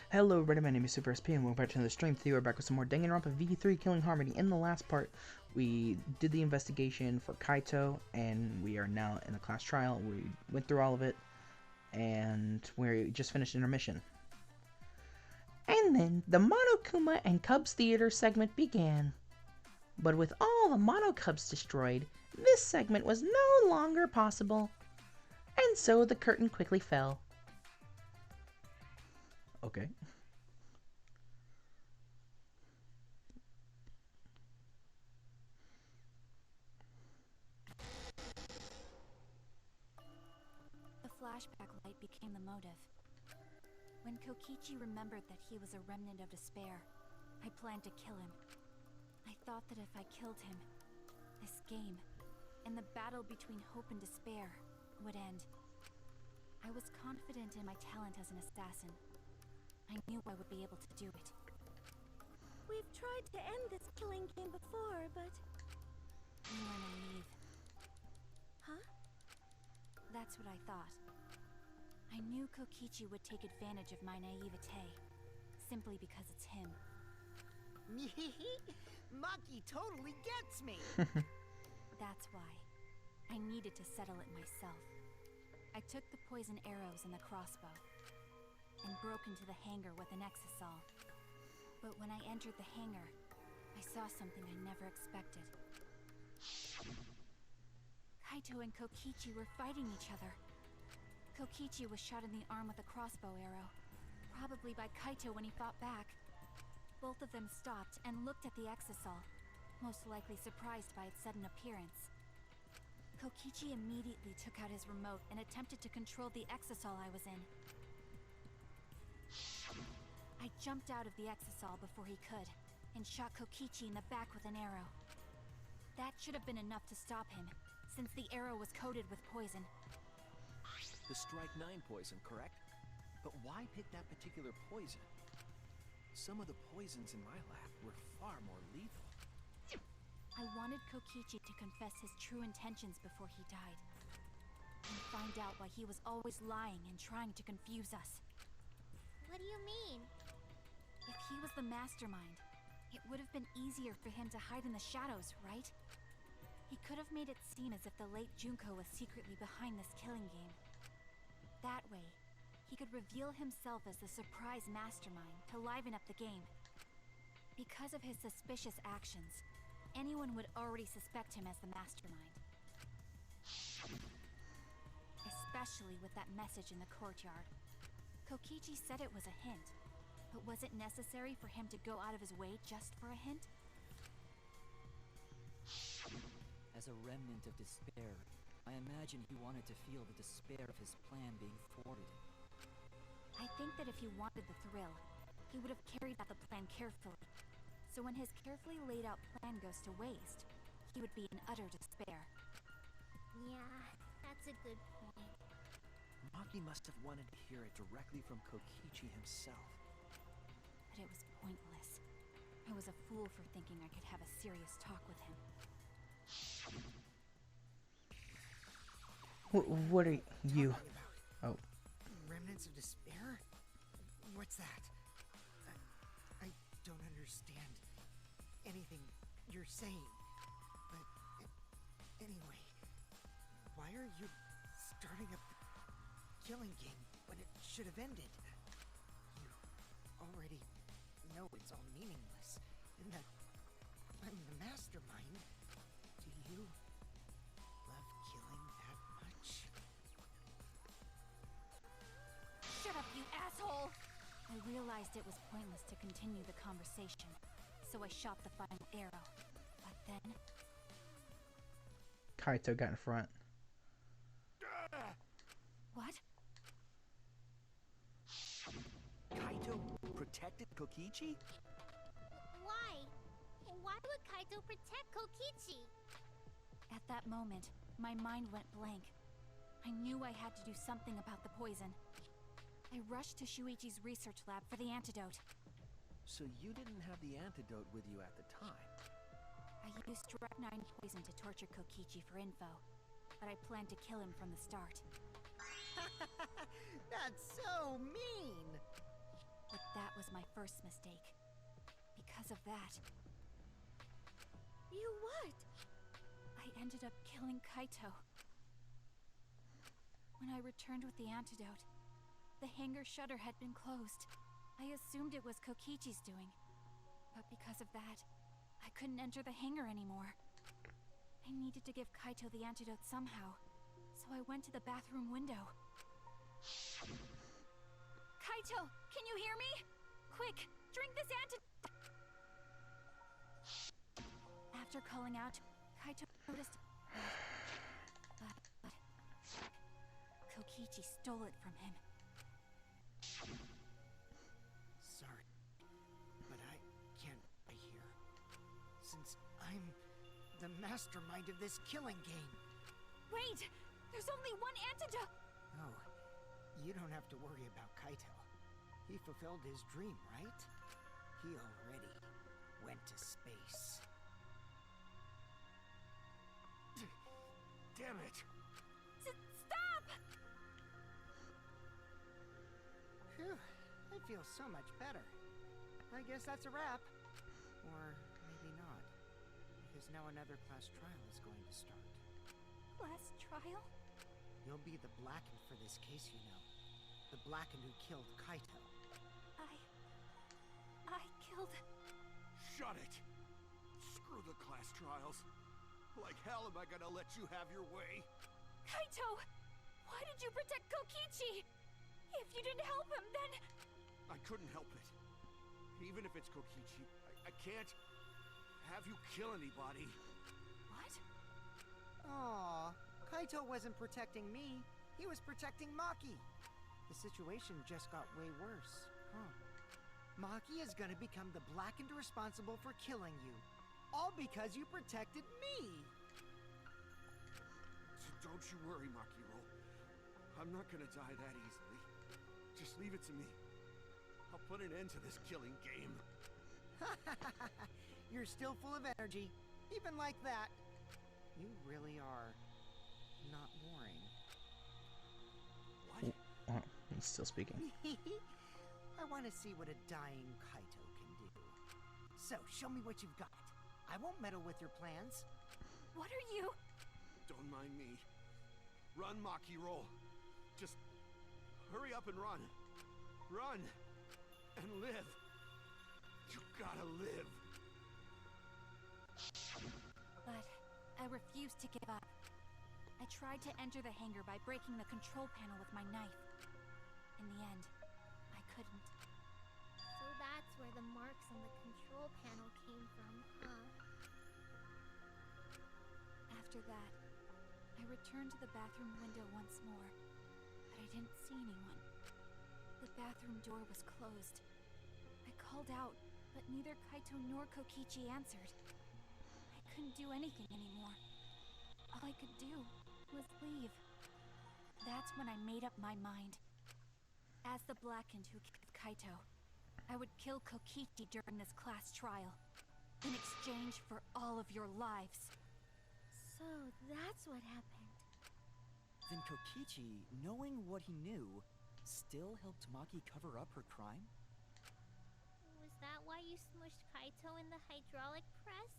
Hello everybody, my name is Super SP and welcome back to another stream. Today we're back with some more Danganronpa V3 Killing Harmony. In the last part, we did the investigation for Kaito, and we are now in the class trial. We went through all of it, and we just finished intermission. And then the Monokuma and Cubs Theater segment began. But with all the Mono Cubs destroyed, this segment was no longer possible. And so the curtain quickly fell. Okay. The flashback light became the motive. When Kokichi remembered that he was a remnant of despair, I planned to kill him. I thought that if I killed him, this game, and the battle between hope and despair, would end. I was confident in my talent as an assassin. I knew I would be able to do it. We've tried to end this killing game before, but... You were naive. Huh? That's what I thought. I knew Kokichi would take advantage of my naivete, simply because it's him. Maki totally gets me! That's why. I needed to settle it myself. I took the poison arrows and the crossbow, and broke into the hangar with an exisal. But when I entered the hangar, I saw something I never expected. Kaito and Kokichi were fighting each other. Kokichi was shot in the arm with a crossbow arrow, probably by Kaito when he fought back. Both of them stopped and looked at the exisal, most likely surprised by its sudden appearance. Kokichi immediately took out his remote and attempted to control the exisal I was in. I jumped out of the exisal before he could, and shot Kokichi in the back with an arrow. That should have been enough to stop him, since the arrow was coated with poison. The Strike 9 poison, correct? But why pick that particular poison? Some of the poisons in my lab were far more lethal. I wanted Kokichi to confess his true intentions before he died, and find out why he was always lying and trying to confuse us. What do you mean? If he was the mastermind, it would have been easier for him to hide in the shadows, right? He could have made it seem as if the late Junko was secretly behind this killing game. That way, he could reveal himself as the surprise mastermind to liven up the game. Because of his suspicious actions, anyone would already suspect him as the mastermind. Especially with that message in the courtyard. Kokichi said it was a hint, but was it necessary for him to go out of his way just for a hint? As a remnant of despair, I imagine he wanted to feel the despair of his plan being thwarted. I think that if he wanted the thrill, he would have carried out the plan carefully. So when his carefully laid out plan goes to waste, he would be in utter despair. Yeah, that's a good point. Maki must have wanted to hear it directly from Kokichi himself. But it was pointless. I was a fool for thinking I could have a serious talk with him. What are you? Oh. Remnants of despair? What's that? I don't understand anything you're saying. But anyway, why are you starting up the killing game when it should have ended? You already know it's all meaningless, and that I'm the mastermind. Do you love killing that much? Shut up, you asshole! I realized it was pointless to continue the conversation, so I shot the final arrow. But then... Kaito got in front. What? Kaito protected Kokichi? Why? Why would Kaito protect Kokichi? At that moment, my mind went blank. I knew I had to do something about the poison. I rushed to Shuichi's research lab for the antidote. So you didn't have the antidote with you at the time? I used strychnine poison to torture Kokichi for info, but I planned to kill him from the start. That's so mean! But that was my first mistake. Because of that, You what? I ended up killing Kaito. When I returned with the antidote, the hangar shutter had been closed. I assumed it was Kokichi's doing. But because of that, I couldn't enter the hangar anymore. I needed to give Kaito the antidote somehow, so I went to the bathroom window. Kaito, can you hear me? Quick, drink this antidote! After calling out, Kaito noticed... But Kokichi stole it from him. Sorry, but I can't be here. Since I'm the mastermind of this killing game. Wait! There's only one antidote! Oh, you don't have to worry about Kaito. He fulfilled his dream, right? He already went to space. Damn it! Stop! Phew, I feel so much better. I guess that's a wrap. Or maybe not. Because now another class trial is going to start. Last trial? You'll be the Blackened for this case, you know. The Blackened who killed Kaito. I killed... Shut it! Screw the class trials. Like hell am I gonna let you have your way? Kaito! Why did you protect Kokichi? If you didn't help him, then... I couldn't help it. Even if it's Kokichi, I can't have you kill anybody. What? Aw, Kaito wasn't protecting me. He was protecting Maki. The situation just got way worse, huh? Maki is gonna become the Blackened responsible for killing you. All because you protected me! So don't you worry, Makiro. I'm not gonna die that easily. Just leave it to me. I'll put an end to this killing game. You're still full of energy, even like that. You really are not boring. What? Oh, he's still speaking. I want to see what a dying Kaito can do. So, show me what you've got. I won't meddle with your plans. What are you... Don't mind me. Run, Makiro. Just hurry up and run. Run and live. You gotta live. But I refused to give up. I tried to enter the hangar by breaking the control panel with my knife. In the end, I couldn't. So that's where the marks on the control panel came from, huh? After that, I returned to the bathroom window once more, but I didn't see anyone. The bathroom door was closed. I called out, but neither Kaito nor Kokichi answered. I couldn't do anything anymore. All I could do was leave. That's when I made up my mind. As the Blackened who killed Kaito, I would kill Kokichi during this class trial, in exchange for all of your lives. So that's what happened. Then Kokichi, knowing what he knew, still helped Maki cover up her crime? Was that why you smushed Kaito in the hydraulic press?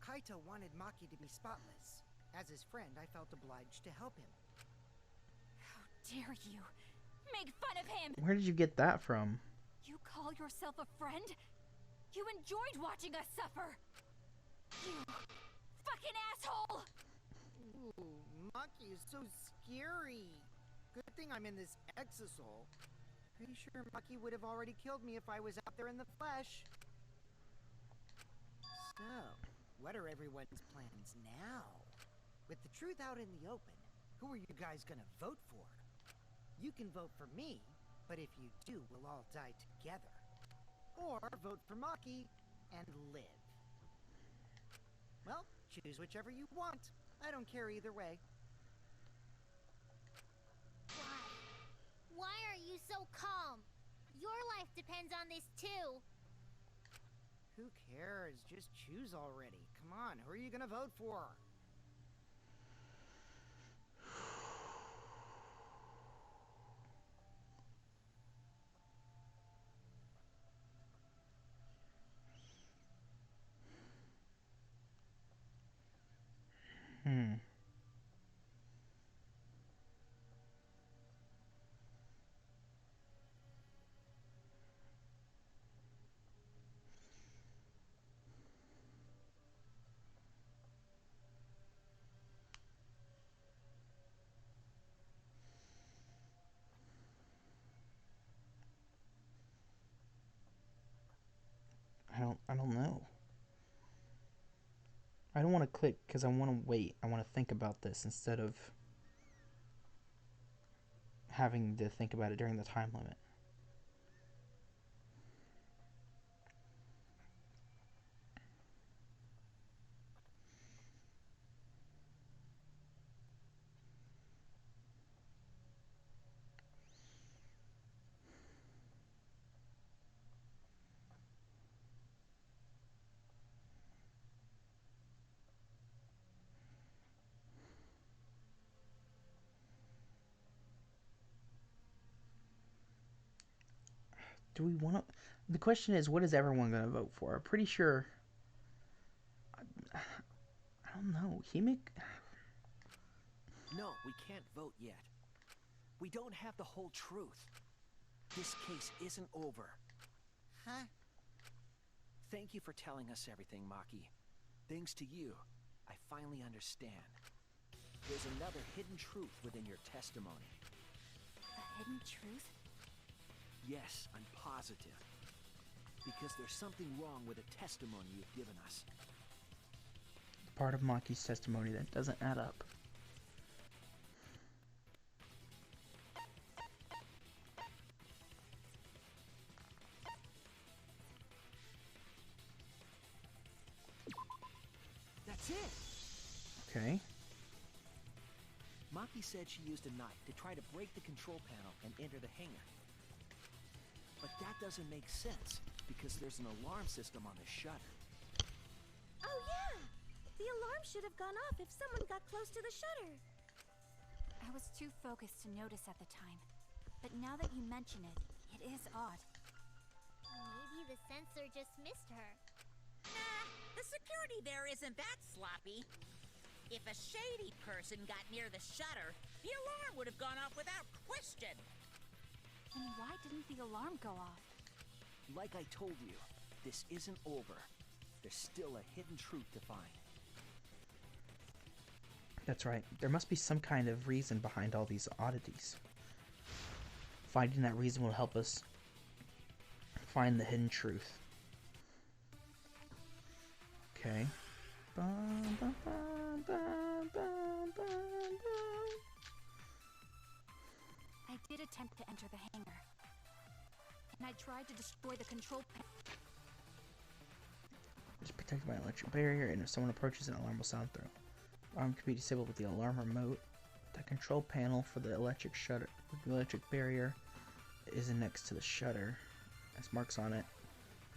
Kaito wanted Maki to be spotless. As his friend, I felt obliged to help him. How dare you! Make fun of him! Where did you get that from? You call yourself a friend? You enjoyed watching us suffer! You fucking asshole! Ooh, Maki is so scary. Good thing I'm in this exisal. Pretty sure Maki would have already killed me if I was out there in the flesh. So, what are everyone's plans now? With the truth out in the open, who are you guys gonna vote for? You can vote for me, but if you do, we'll all die together. Or vote for Maki and live. Well, choose whichever you want. I don't care either way. Why? Why are you so calm? Your life depends on this too. Who cares? Just choose already. Come on, who are you gonna vote for? I don't want to click because I want to wait. I want to think about this instead of having to think about it during the time limit. Do we want to? The question is, what is everyone going to vote for? I'm pretty sure. I don't know. No, we can't vote yet. We don't have the whole truth. This case isn't over. Huh? Thank you for telling us everything, Maki. Thanks to you, I finally understand. There's another hidden truth within your testimony. A hidden truth? Yes, I'm positive. Because there's something wrong with the testimony you've given us. Part of Maki's testimony that doesn't add up. That's it! Okay. Maki said she used a knife to try to break the control panel and enter the hangar. But that doesn't make sense, because there's an alarm system on the shutter. Oh yeah! The alarm should have gone off if someone got close to the shutter. I was too focused to notice at the time. But now that you mention it, it is odd. Maybe the sensor just missed her. Nah, the security there isn't that sloppy. If a shady person got near the shutter, the alarm would have gone off without question. And why didn't the alarm go off? Like I told you, this isn't over. There's still a hidden truth to find. That's right. There must be some kind of reason behind all these oddities. Finding that reason will help us find the hidden truth. Okay. Bum, bum, bum, bum, bum, bum, bum. I did attempt to enter the hangar. And I tried to destroy the control panel. It's protected by an electric barrier, and if someone approaches, an alarm will sound through. Alarm can be disabled with the alarm remote. The control panel for the electric shutter, the electric barrier, is next to the shutter. Has marks on it,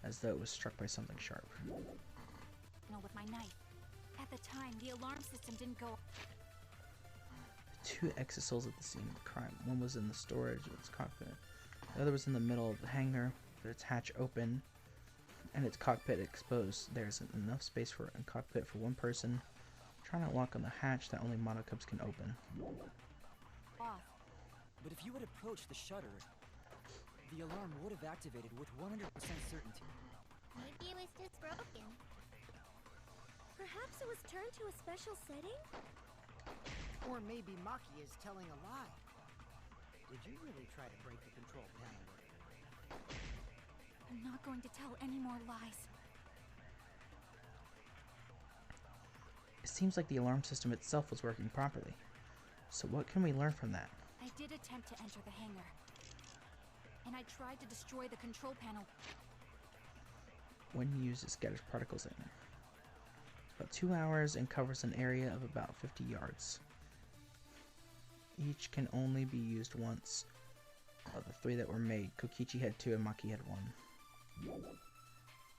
as though it was struck by something sharp. With my knife. At the time, the alarm system didn't go. Two exosols at the scene of the crime. One was in the storage of its cockpit. The other was in the middle of the hangar, with its hatch open and its cockpit exposed. There's enough space for a cockpit for one person. Try not to lock on the hatch that only monocubs can open. Off. But if you had approached the shutter, the alarm would have activated with 100% certainty. Maybe it was just broken. Perhaps it was turned to a special setting? Or maybe Maki is telling a lie. Did you really try to break the control panel? I'm not going to tell any more lies. It seems like the alarm system itself was working properly. So what can we learn from that? I did attempt to enter the hangar. And I tried to destroy the control panel. When used, it scatters particles in. About 2 hours and covers an area of about 50 yards. Each can only be used once. Of the 3 that were made, Kokichi had 2 and Maki had 1.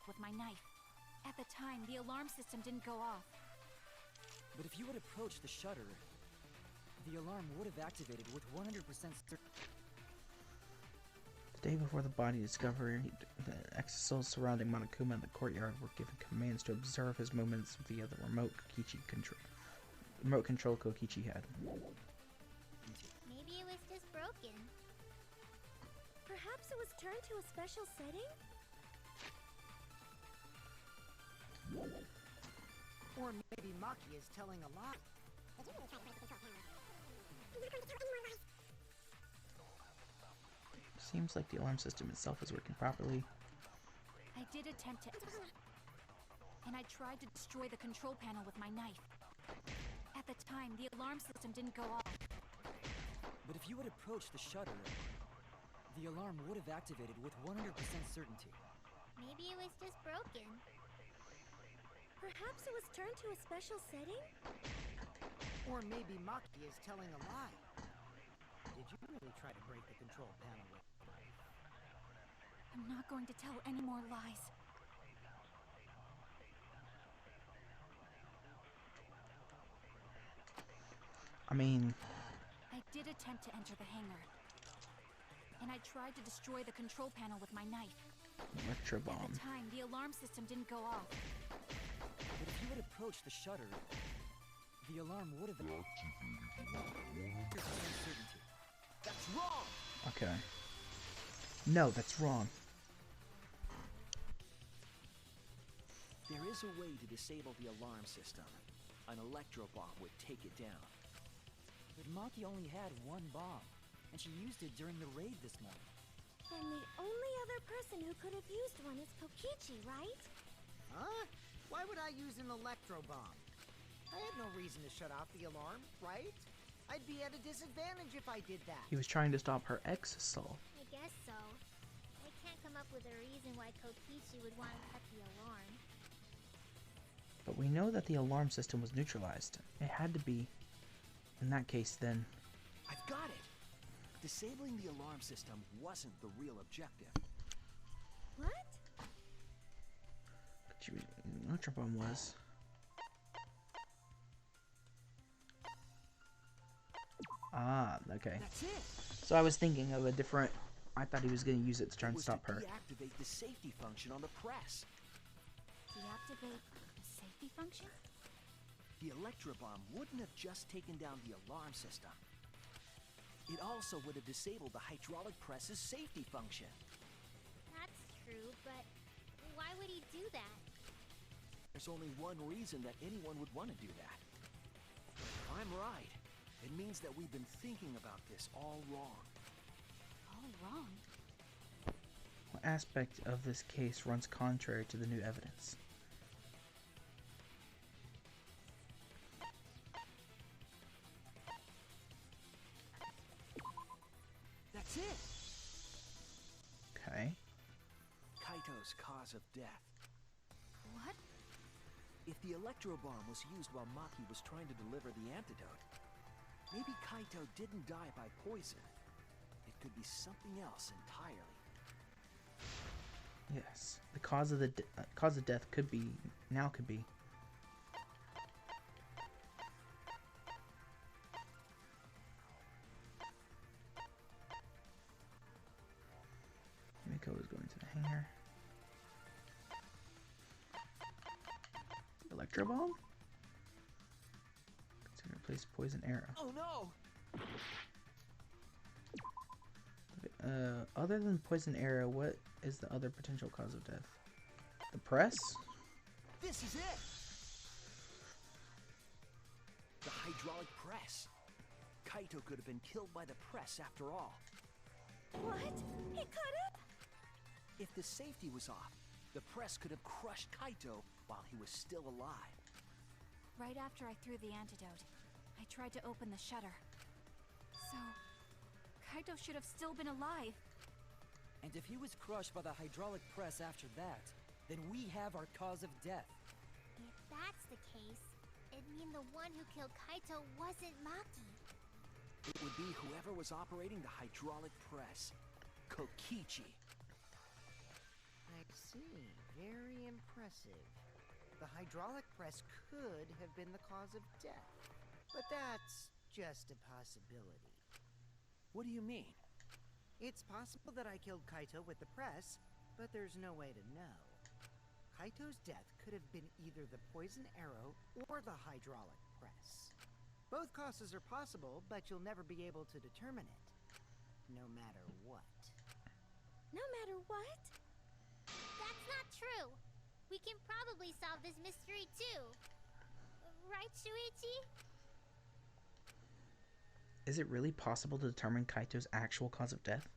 With my knife. At the time, the alarm system didn't go off. But if you had approached the shutter, the alarm would have activated with 100% certainty. The day before the body discovery, the exosols surrounding Monokuma in the courtyard were given commands to observe his movements via the remote control Kokichi had. Maybe it was just broken. Perhaps it was turned to a special setting? Or maybe Maki is telling a lie. Did you really try to break the control panel? Seems like the alarm system itself is working properly. I did attempt to. and I tried to destroy the control panel with my knife. At the time, the alarm system didn't go off. But if you had approached the shutter, the alarm would have activated with 100% certainty. Maybe it was just broken. Perhaps it was turned to a special setting? Or maybe Maki is telling a lie. Did you really try to break the control panel with a knife? I'm not going to tell any more lies. I mean, I did attempt to enter the hangar. And I tried to destroy the control panel with my knife. electro At bomb. the time, the alarm system didn't go off. But if you had approached the shutter, the alarm would have activated with 100% certainty. That's wrong! Okay. No, that's wrong. There is a way to disable the alarm system. An electro bomb would take it down. But Maki only had one bomb, and she used it during the raid this morning. Then the only other person who could have used one is Kokichi, right? Huh? Why would I use an electro bomb? I had no reason to shut off the alarm, right? I'd be at a disadvantage if I did that. He was trying to stop her ex-soul. I guess so. I can't come up with a reason why Kokichi would want to cut the alarm. But we know that the alarm system was neutralized. It had to be. In that case, then. I've got it! Disabling the alarm system wasn't the real objective. What? Electro bomb was. Ah, okay. That's it! So I was thinking of a different. I thought he was going to use it to try and stop her. Deactivate the safety function on the press. Deactivate the safety function? The electro bomb wouldn't have just taken down the alarm system. It also would have disabled the hydraulic press's safety function. That's true, but why would he do that? There's only one reason that anyone would want to do that. If I'm right, it means that we've been thinking about this all wrong. All wrong. What aspect of this case runs contrary to the new evidence? That's it! Okay. Kaito's cause of death. What? If the electro bomb was used while Maki was trying to deliver the antidote, maybe Kaito didn't die by poison. It could be something else entirely. Yes. The cause of cause of death could be could be. Miko is going to the hangar. Electro bomb? Consider replace poison arrow. Oh no! Other than poison arrow, what is the other potential cause of death? The press? This is it! The hydraulic press. Kaito could have been killed by the press after all. What? He could have? If the safety was off, the press could have crushed Kaito while he was still alive. Right after I threw the antidote, I tried to open the shutter. So, Kaito should have still been alive. And if he was crushed by the hydraulic press after that, then we have our cause of death. If that's the case, it'd mean the one who killed Kaito wasn't Maki. It would be whoever was operating the hydraulic press. Kokichi. I see. Very impressive. The hydraulic press could have been the cause of death. But that's just a possibility. What do you mean? It's possible that I killed Kaito with the press, but there's no way to know. Kaito's death could have been either the poison arrow or the hydraulic press. Both causes are possible, but you'll never be able to determine it. No matter what. No matter what? That's not true. We can probably solve this mystery too. Right, Shuichi? Is it really possible to determine Kaito's actual cause of death?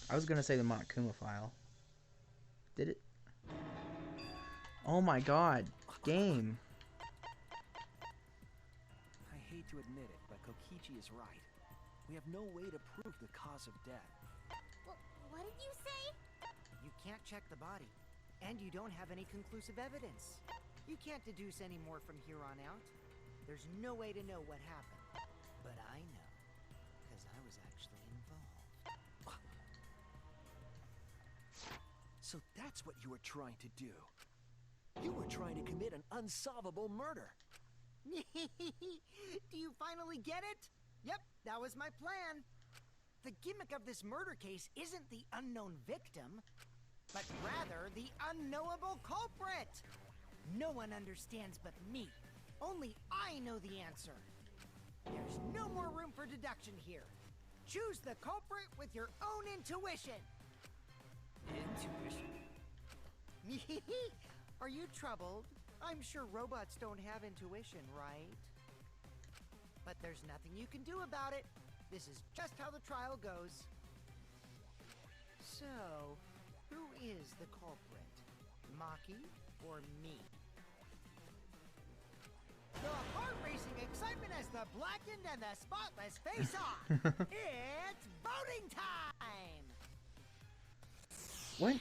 I was gonna say the Monokuma file. Did it? Oh my god. Game. I hate to admit it, but Kokichi is right. We have no way to prove the cause of death. What did you say? You can't check the body, and you don't have any conclusive evidence. You can't deduce any more from here on out. There's no way to know what happened. But I know, because I was actually involved. So that's what you were trying to do. You were trying to commit an unsolvable murder. Do you finally get it? Yep, that was my plan. The gimmick of this murder case isn't the unknown victim, but rather the unknowable culprit. No one understands but me. Only I know the answer. There's no more room for deduction here. Choose the culprit with your own intuition. Intuition? Are you troubled? I'm sure robots don't have intuition, right? But there's nothing you can do about it. This is just how the trial goes. So, who is the culprit? Maki or me? The heart-racing excitement as the blackened and the spotless face off. It's voting time! What?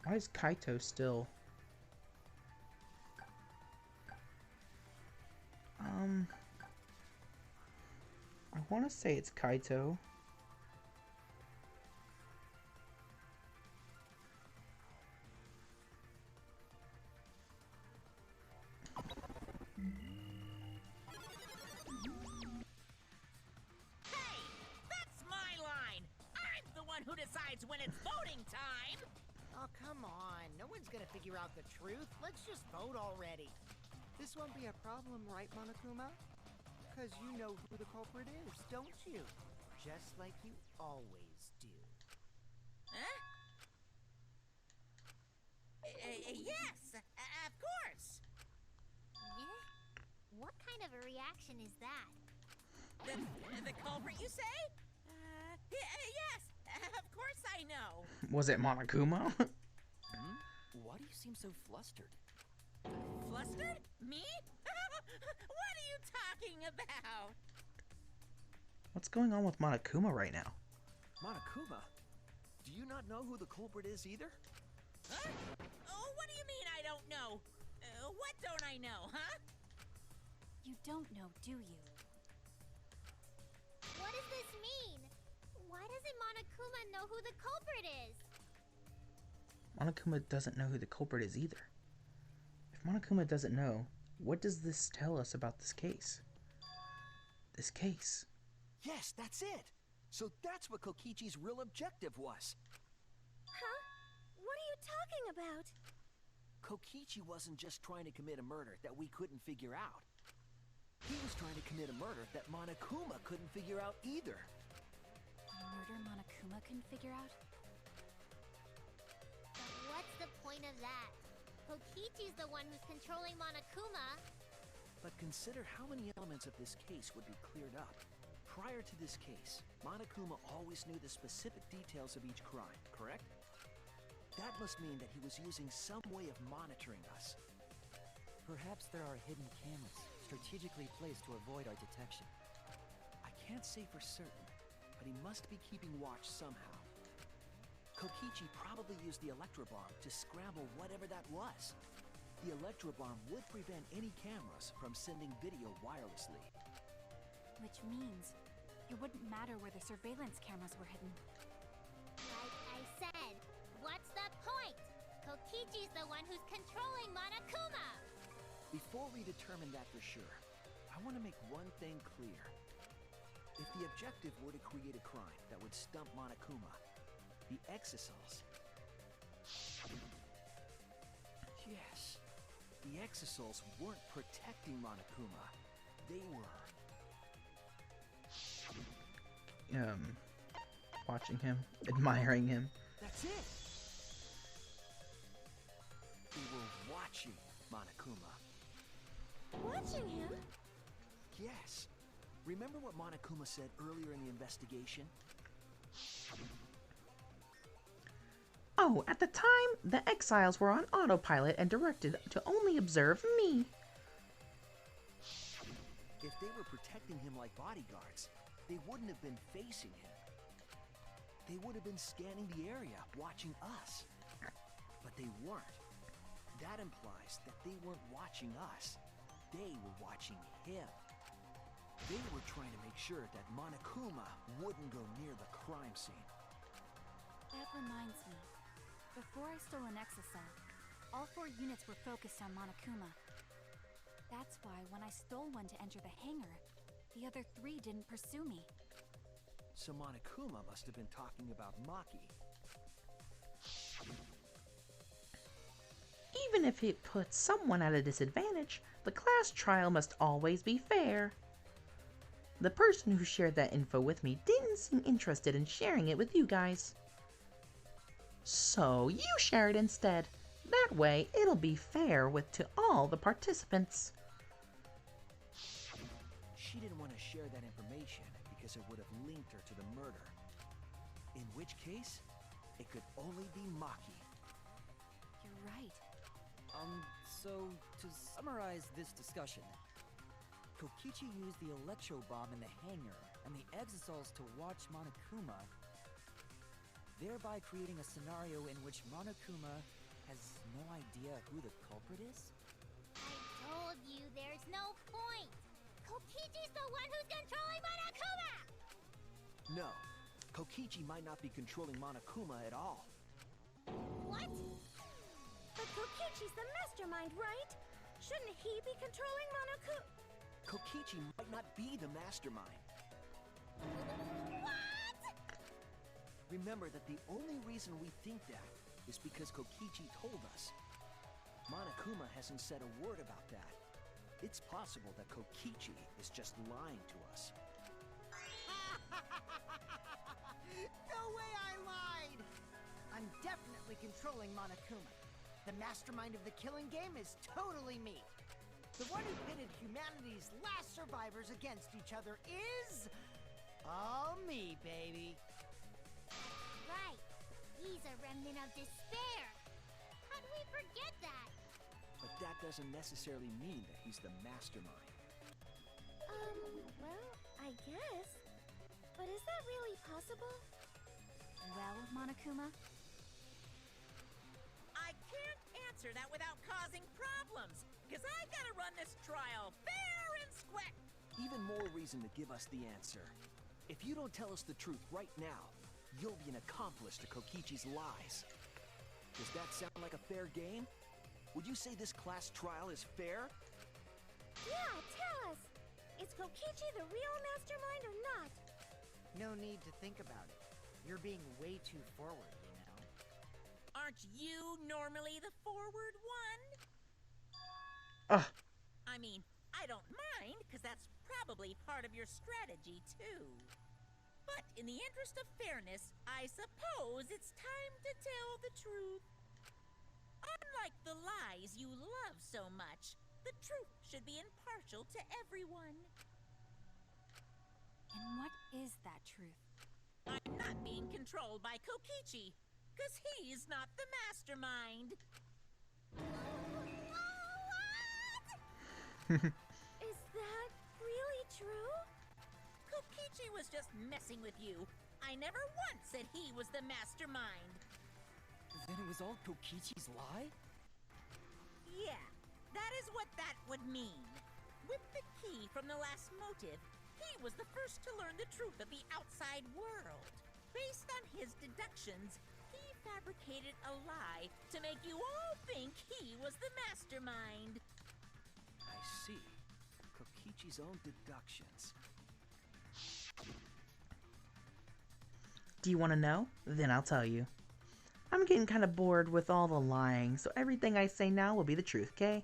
Why is Kaito still? I want to say it's Kaito. Hey, that's my line. I'm the one who decides when it's voting time. Oh, come on. No one's gonna figure out the truth. Let's just vote already. This won't be a problem, right, Monokuma? Because you know who the culprit is, don't you? Just like you always do. Huh? Yes, of course. Yeah? What kind of a reaction is that? The culprit, you say? Yes, of course I know. Was it Monokuma? Why do you seem so flustered? Flustered? Me? What are you talking about? What's going on with Monokuma right now? Monokuma? Do you not know who the culprit is either? Huh? Oh, what do you mean I don't know? What don't I know, huh? You don't know, do you? What does this mean? Why doesn't Monokuma know who the culprit is? Monokuma doesn't know who the culprit is either. If Monokuma doesn't know, what does this tell us about this case? This case. Yes, that's it. So that's what Kokichi's real objective was. Huh? What are you talking about? Kokichi wasn't just trying to commit a murder that we couldn't figure out. He was trying to commit a murder that Monokuma couldn't figure out either. A murder Monokuma couldn't figure out? But what's the point of that? Kokichi's the one who's controlling Monokuma. But consider how many elements of this case would be cleared up. Prior to this case, Monokuma always knew the specific details of each crime, correct? That must mean that he was using some way of monitoring us. Perhaps there are hidden cameras strategically placed to avoid our detection. I can't say for certain, but he must be keeping watch somehow. Kokichi probably used the electrobomb to scramble whatever that was. The electrobomb would prevent any cameras from sending video wirelessly. Which means it wouldn't matter where the surveillance cameras were hidden. Like I said, what's the point? Kokichi's the one who's controlling Monokuma. Before we determine that for sure, I want to make one thing clear. If the objective were to create a crime that would stump Monokuma, the exosols... Yes, the exosols weren't protecting Monokuma. They were... Watching him, admiring him. That's it! They were watching Monokuma. Watching him? Yes, Remember what Monokuma said earlier in the investigation? Oh, at the time, the exiles were on autopilot and directed to only observe me. If they were protecting him like bodyguards, they wouldn't have been facing him. They would have been scanning the area, watching us. But they weren't. That implies that they weren't watching us. They were watching him. They were trying to make sure that Monokuma wouldn't go near the crime scene. That reminds me. Before I stole an exocell, all 4 units were focused on Monokuma. That's why when I stole one to enter the hangar, the other 3 didn't pursue me. So Monokuma must have been talking about Maki. Even if it puts someone at a disadvantage, the class trial must always be fair. The person who shared that info with me didn't seem interested in sharing it with you guys. So you share it instead. That way, it'll be fair to all the participants. She didn't want to share that information because it would have linked her to the murder. In which case, it could only be Maki. You're right. So to summarize this discussion, Kokichi used the electro bomb in the hangar and the exosols to watch Monokuma, thereby creating a scenario in which Monokuma has no idea who the culprit is? I told you there's no point. Kokichi's the one who's controlling Monokuma! No, Kokichi might not be controlling Monokuma at all. What? But Kokichi's the mastermind, right? Shouldn't he be controlling Monokuma? Kokichi might not be the mastermind. What? Remember that the only reason we think that is because Kokichi told us. Monokuma hasn't said a word about that. It's possible that Kokichi is just lying to us. No way I lied! I'm definitely controlling Monokuma. The mastermind of the killing game is totally me. The one who pitted humanity's last survivors against each other is... all me, baby. Right. He's a remnant of despair. How do we forget that? But that doesn't necessarily mean that he's the mastermind. Well, I guess. But is that really possible? Well, Monokuma, I can't answer that without causing problems, because I gotta run this trial fair and square. Even more reason to give us the answer. If you don't tell us the truth right now, you'll be an accomplice to Kokichi's lies. Does that sound like a fair game? Would you say this class trial is fair? Yeah, tell us! Is Kokichi the real mastermind or not? No need to think about it. You're being way too forward, you know. Aren't you normally the forward one? Ugh. I mean, I don't mind, because that's probably part of your strategy, too. But in the interest of fairness, I suppose it's time to tell the truth. Unlike the lies you love so much, the truth should be impartial to everyone. and what is that truth? I'm not being controlled by Kokichi, because he's not the mastermind. Is that really true? Kokichi was just messing with you. I never once said he was the mastermind. Then it was all Kokichi's lie? Yeah, that is what that would mean. With the key from the last motive, he was the first to learn the truth of the outside world. Based on his deductions, he fabricated a lie to make you all think he was the mastermind. I see. Kokichi's own deductions. Do you want to know? Then I'll tell you. I'm getting kind of bored with all the lying, so everything I say now will be the truth, okay?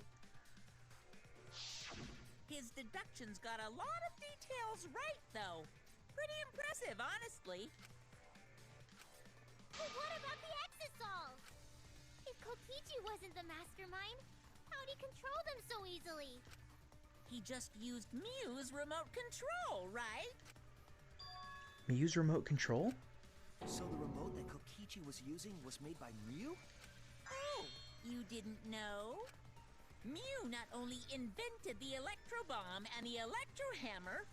His deductions got a lot of details right, though. Pretty impressive, honestly. But what about the exosols? If Kokichi wasn't the mastermind, how'd he control them so easily? He just used Mew's remote control, right? Mew's remote control? So the remote that Kokichi was using was made by Mew? Oh, you didn't know? Mew not only invented the electro bomb and the electro hammer,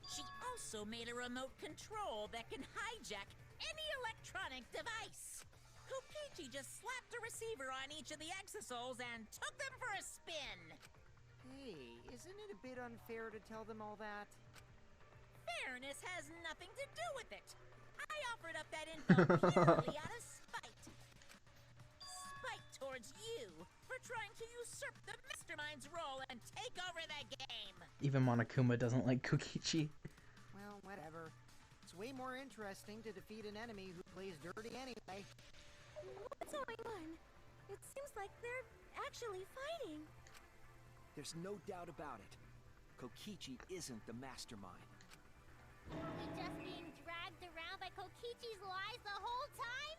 she also made a remote control that can hijack any electronic device. Kokichi just slapped a receiver on each of the exosols and took them for a spin. Hey, isn't it a bit unfair to tell them all that? Fairness has nothing to do with it. I offered up that info purely out of spite. Spite towards you for trying to usurp the mastermind's role and take over the game. Even Monokuma doesn't like Kokichi. Well, whatever. It's way more interesting to defeat an enemy who plays dirty anyway. What's going on? It seems like they're actually fighting. There's no doubt about it. Kokichi isn't the mastermind. Were we just being dragged around by Kokichi's lies the whole time?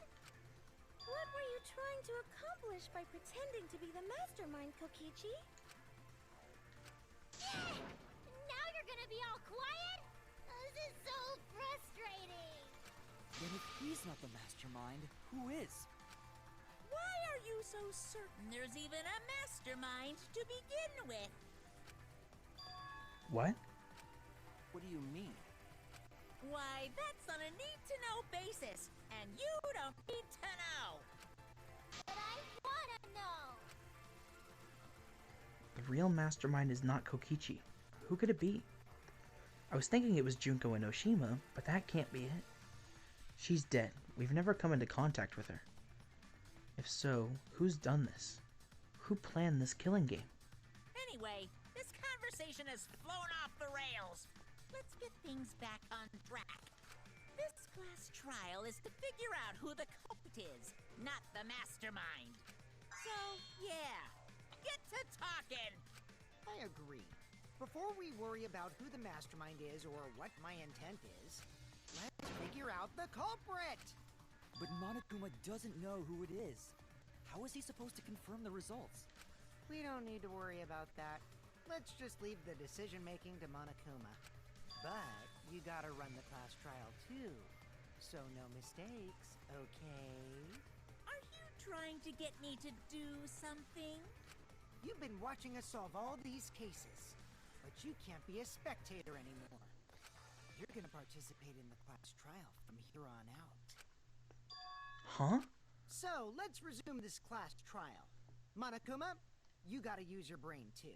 What were you trying to accomplish by pretending to be the mastermind, Kokichi? Yeah! Now you're gonna be all quiet? This is so frustrating! Then if he's not the mastermind, who is? Why are you so certain there's even a mastermind to begin with? What? What do you mean? Why, that's on a need-to-know basis, and you don't need to know. But I wanna know! The real mastermind is not Kokichi. Who could it be? I was thinking it was Junko Enoshima, but that can't be it. She's dead. We've never come into contact with her. If so, who's done this? Who planned this killing game? Anyway, this conversation has flown off the rails. Let's get things back on track. This class trial is to figure out who the culprit is, not the mastermind. So, yeah, get to talking. I agree. Before we worry about who the mastermind is or what my intent is, let's figure out the culprit! But Monokuma doesn't know who it is. How is he supposed to confirm the results? We don't need to worry about that. Let's just leave the decision-making to Monokuma. But you gotta run the class trial too, so no mistakes, okay? Are you trying to get me to do something? You've been watching us solve all these cases, but you can't be a spectator anymore. You're gonna participate in the class trial from here on out. Huh? So, let's resume this class trial. Monokuma, you gotta use your brain too.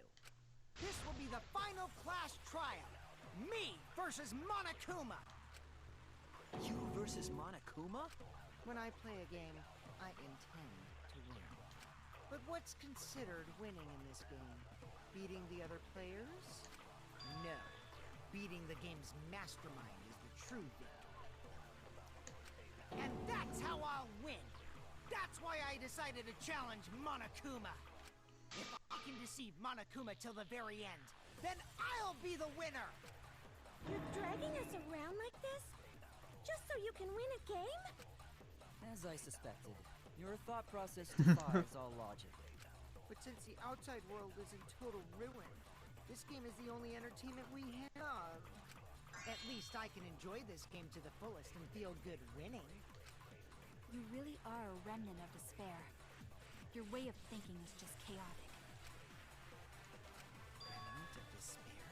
This will be the final class trial. Me versus Monokuma! You versus Monokuma? When I play a game, I intend to win. But what's considered winning in this game? Beating the other players? No. Beating the game's mastermind is the true victory. And that's how I'll win! That's why I decided to challenge Monokuma! If I can deceive Monokuma till the very end, then I'll be the winner! You're dragging us around like this? Just so you can win a game? As I suspected, your thought process defies all logic. But since the outside world is in total ruin, this game is the only entertainment we have. At least I can enjoy this game to the fullest and feel good winning. You really are a remnant of despair. Your way of thinking is just chaotic. Remnant of despair.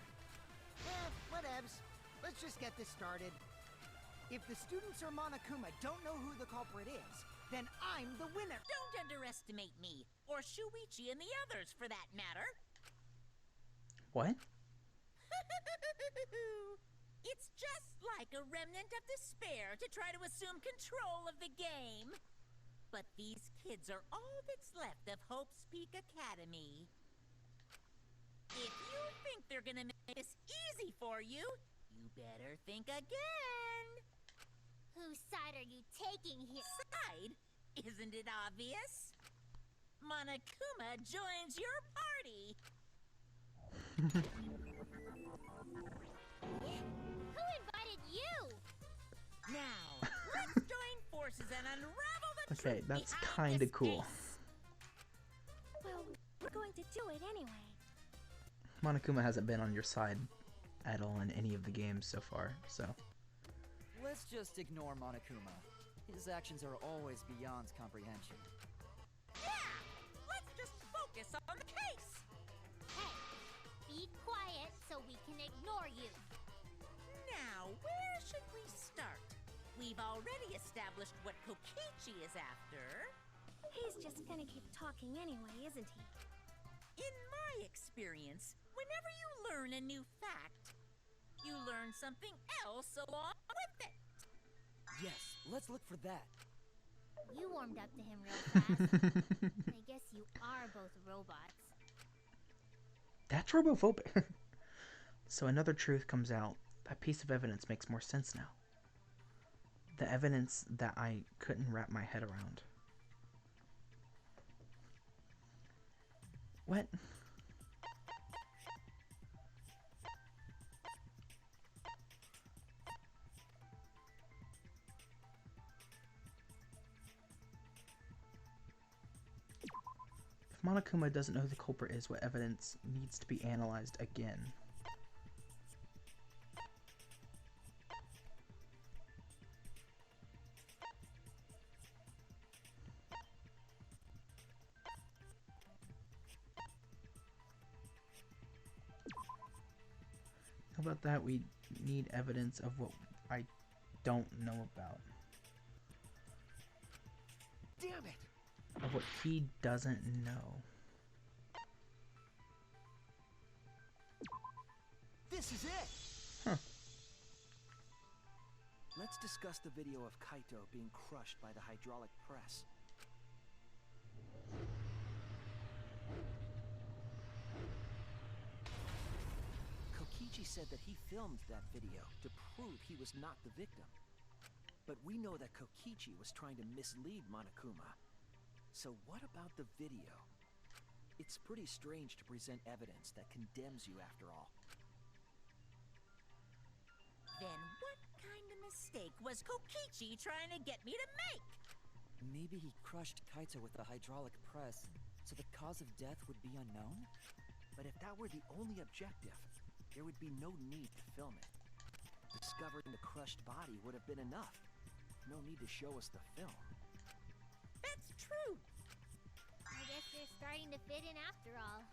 Whatevs. Let's just get this started. If the students or Monokuma don't know who the culprit is, then I'm the winner. Don't underestimate me, or Shuichi and the others for that matter. What? It's just like a remnant of despair to try to assume control of the game. But these kids are all that's left of Hope's Peak Academy. If you think they're gonna make this easy for you, you better think again. Whose side are you taking here? Side? Isn't it obvious? Monokuma joins your party. Who invited you? Now, let's join forces and unravel the Okay, truth that's behind kinda this cool. case. Well, we're going to do it anyway. Monokuma hasn't been on your side at all in any of the games so far, so. Let's just ignore Monokuma. His actions are always beyond comprehension. Yeah! Let's just focus on the case! Hey, be quiet so we can ignore you. Now, where should we start? We've already established what Kokichi is after. He's just gonna keep talking anyway, isn't he? In my experience, whenever you learn a new fact, you learn something else along with it. Yes, let's look for that. You warmed up to him real fast. I guess you are both robots. That's robophobic. So another truth comes out. That piece of evidence makes more sense now. The evidence that I couldn't wrap my head around. What? If Monokuma doesn't know who the culprit is, what evidence needs to be analyzed again? How about that? We need evidence of what I don't know about. Damn it! Of what he doesn't know. This is it! Huh. Let's discuss the video of Kaito being crushed by the hydraulic press. Kokichi said that he filmed that video to prove he was not the victim. But we know that Kokichi was trying to mislead Monokuma. So what about the video? It's pretty strange to present evidence that condemns you after all. Then what kind of mistake was Kokichi trying to get me to make? Maybe he crushed Kaito with the hydraulic press, so the cause of death would be unknown? But if that were the only objective, there would be no need to film it. Discovering the crushed body would have been enough. No need to show us the film. That's true. I guess you're starting to fit in after all.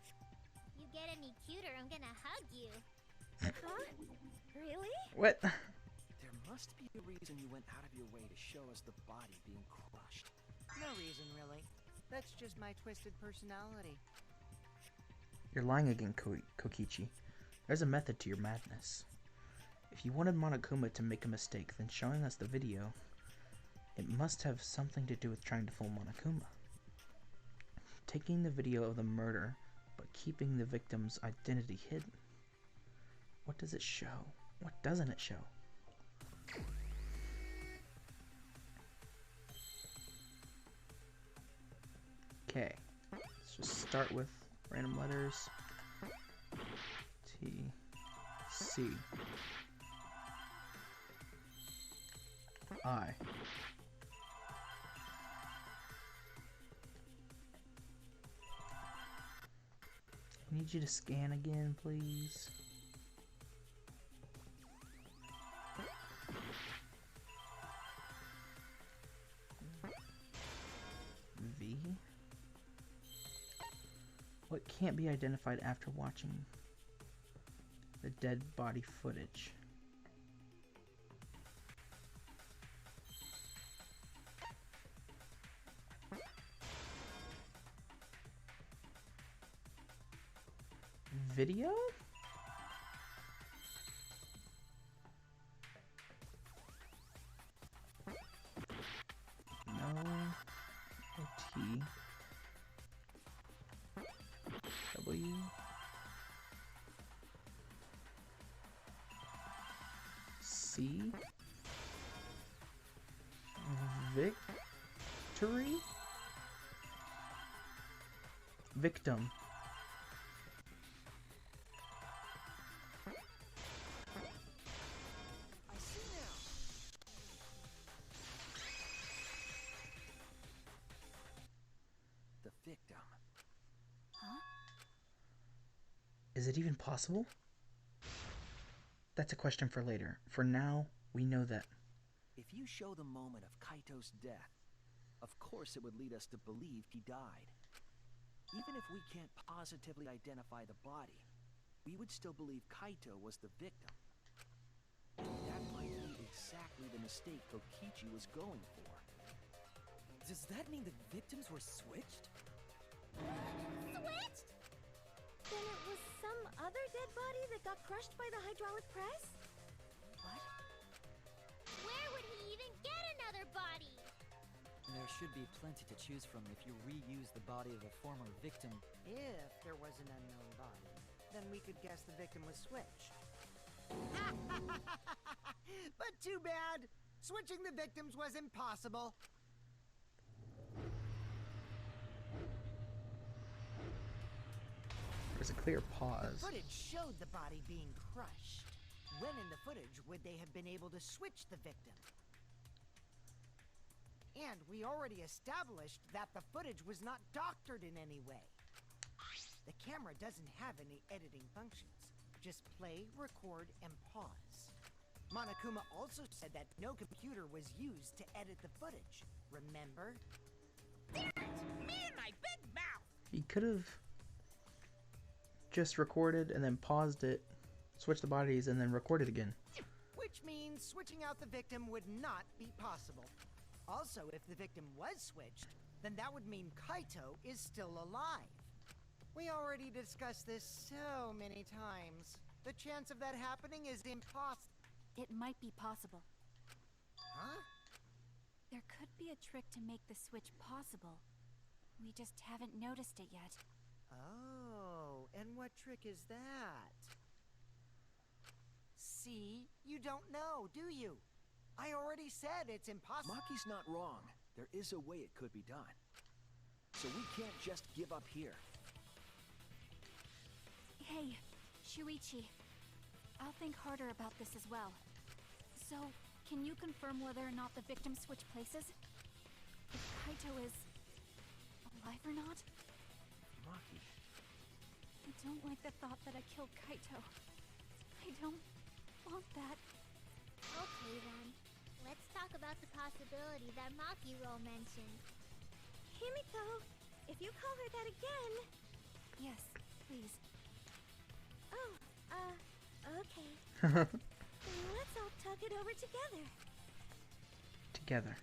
If you get any cuter, I'm gonna hug you. Huh? Really? What? There must be a reason you went out of your way to show us the body being crushed. No reason, really. That's just my twisted personality. You're lying again, Kokichi. There's a method to your madness. If you wanted Monokuma to make a mistake, then showing us the video, it must have something to do with trying to fool Monokuma. Taking the video of the murder, but keeping the victim's identity hidden. What does it show? What doesn't it show? Okay, let's just start with random letters. T, C, I. I need you to scan again, please. V. What can't be identified after watching the dead body footage? Video? No. T. W. C. Victory? Victim. I see now. The victim. Is it even possible? That's a question for later. For now, we know that. If you show the moment of Kaito's death, of course it would lead us to believe he died. Even if we can't positively identify the body, we would still believe Kaito was the victim. That might be exactly the mistake Kokichi was going for. Does that mean the victims were switched? Switched? Then it was some other dead body that got crushed by the hydraulic press? What? Where would he even get another body? There should be plenty to choose from if you reuse the body of a former victim. If there was an unknown body, then we could guess the victim was switched. But too bad. Switching the victims was impossible. There's a clear pause. The footage showed the body being crushed. When in the footage would they have been able to switch the victim? And we already established that the footage was not doctored in any way. The camera doesn't have any editing functions. Just play, record, and pause. Monokuma also said that no computer was used to edit the footage. Remember? Damn it! Me and my big mouth! He could have just recorded and then paused it, switched the bodies, and then recorded again. Which means switching out the victim would not be possible. Also, if the victim was switched, then that would mean Kaito is still alive. We already discussed this so many times. The chance of that happening is impossible. It might be possible. Huh? There could be a trick to make the switch possible. We just haven't noticed it yet. Oh, and what trick is that? See? You don't know, do you? I already said it's impossible. Maki's not wrong. There is a way it could be done. So we can't just give up here. Hey, Shuichi. I'll think harder about this as well. So, can you confirm whether or not the victims switch places? If Kaito is alive or not? Maki. I don't like the thought that I killed Kaito. I don't want that. Okay then. Let's talk about the possibility that Makiro mentioned. Himiko, if you call her that again... Yes, please. Oh, okay. Then let's all talk it over together. Together.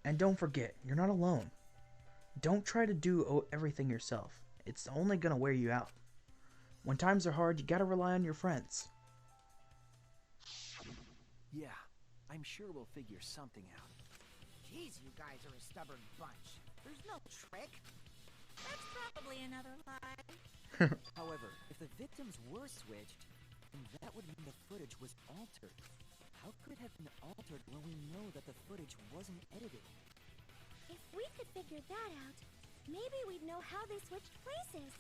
And don't forget, you're not alone. Don't try to do everything yourself. It's only gonna wear you out. When times are hard, you gotta rely on your friends. Yeah, I'm sure we'll figure something out. Jeez, you guys are a stubborn bunch. There's no trick. That's probably another lie. However, if the victims were switched, then that would mean the footage was altered. How could it have been altered when we know that the footage wasn't edited? If we could figure that out, maybe we'd know how they switched places.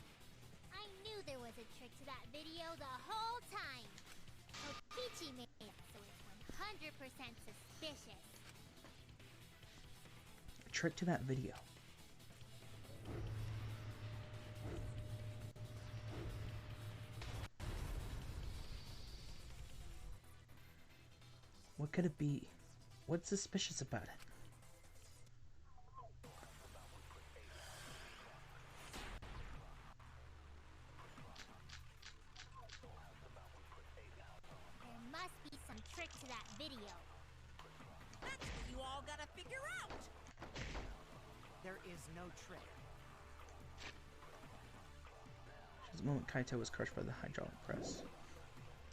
I knew there was a trick to that video the whole time. Kokichi made it, so it's 100% suspicious. A trick to that video. What could it be? What's suspicious about it? There must be some trick to that video. That's what you all gotta figure out. There is no trick. This moment Kaito was crushed by the hydraulic press.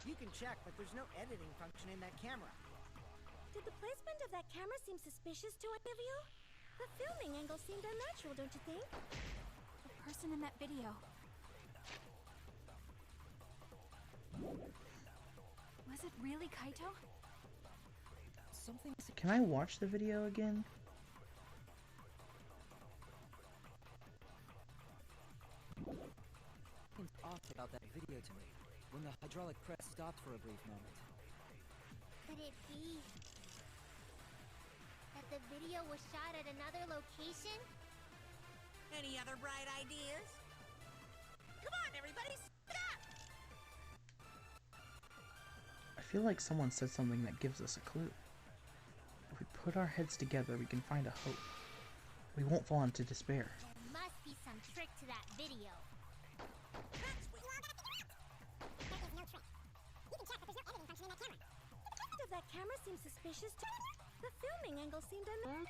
You can check, but there's no editing function in that camera. Did the placement of that camera seem suspicious to any of you? The filming angle seemed unnatural, don't you think? The person in that video. Was it really Kaito? Something Can I watch the video again? seems off about that video to me, when the hydraulic press stopped for a brief moment. Could it be that the video was shot at another location? Any other bright ideas? Come on, everybody, stop! I feel like someone said something that gives us a clue. If we put our heads together, we can find a hope. We won't fall into despair. There must be some trick to that video. That's what There is no trick. You can check if there's no editing function in that camera. Of that camera seems suspicious too. The filming angle seemed unnatural.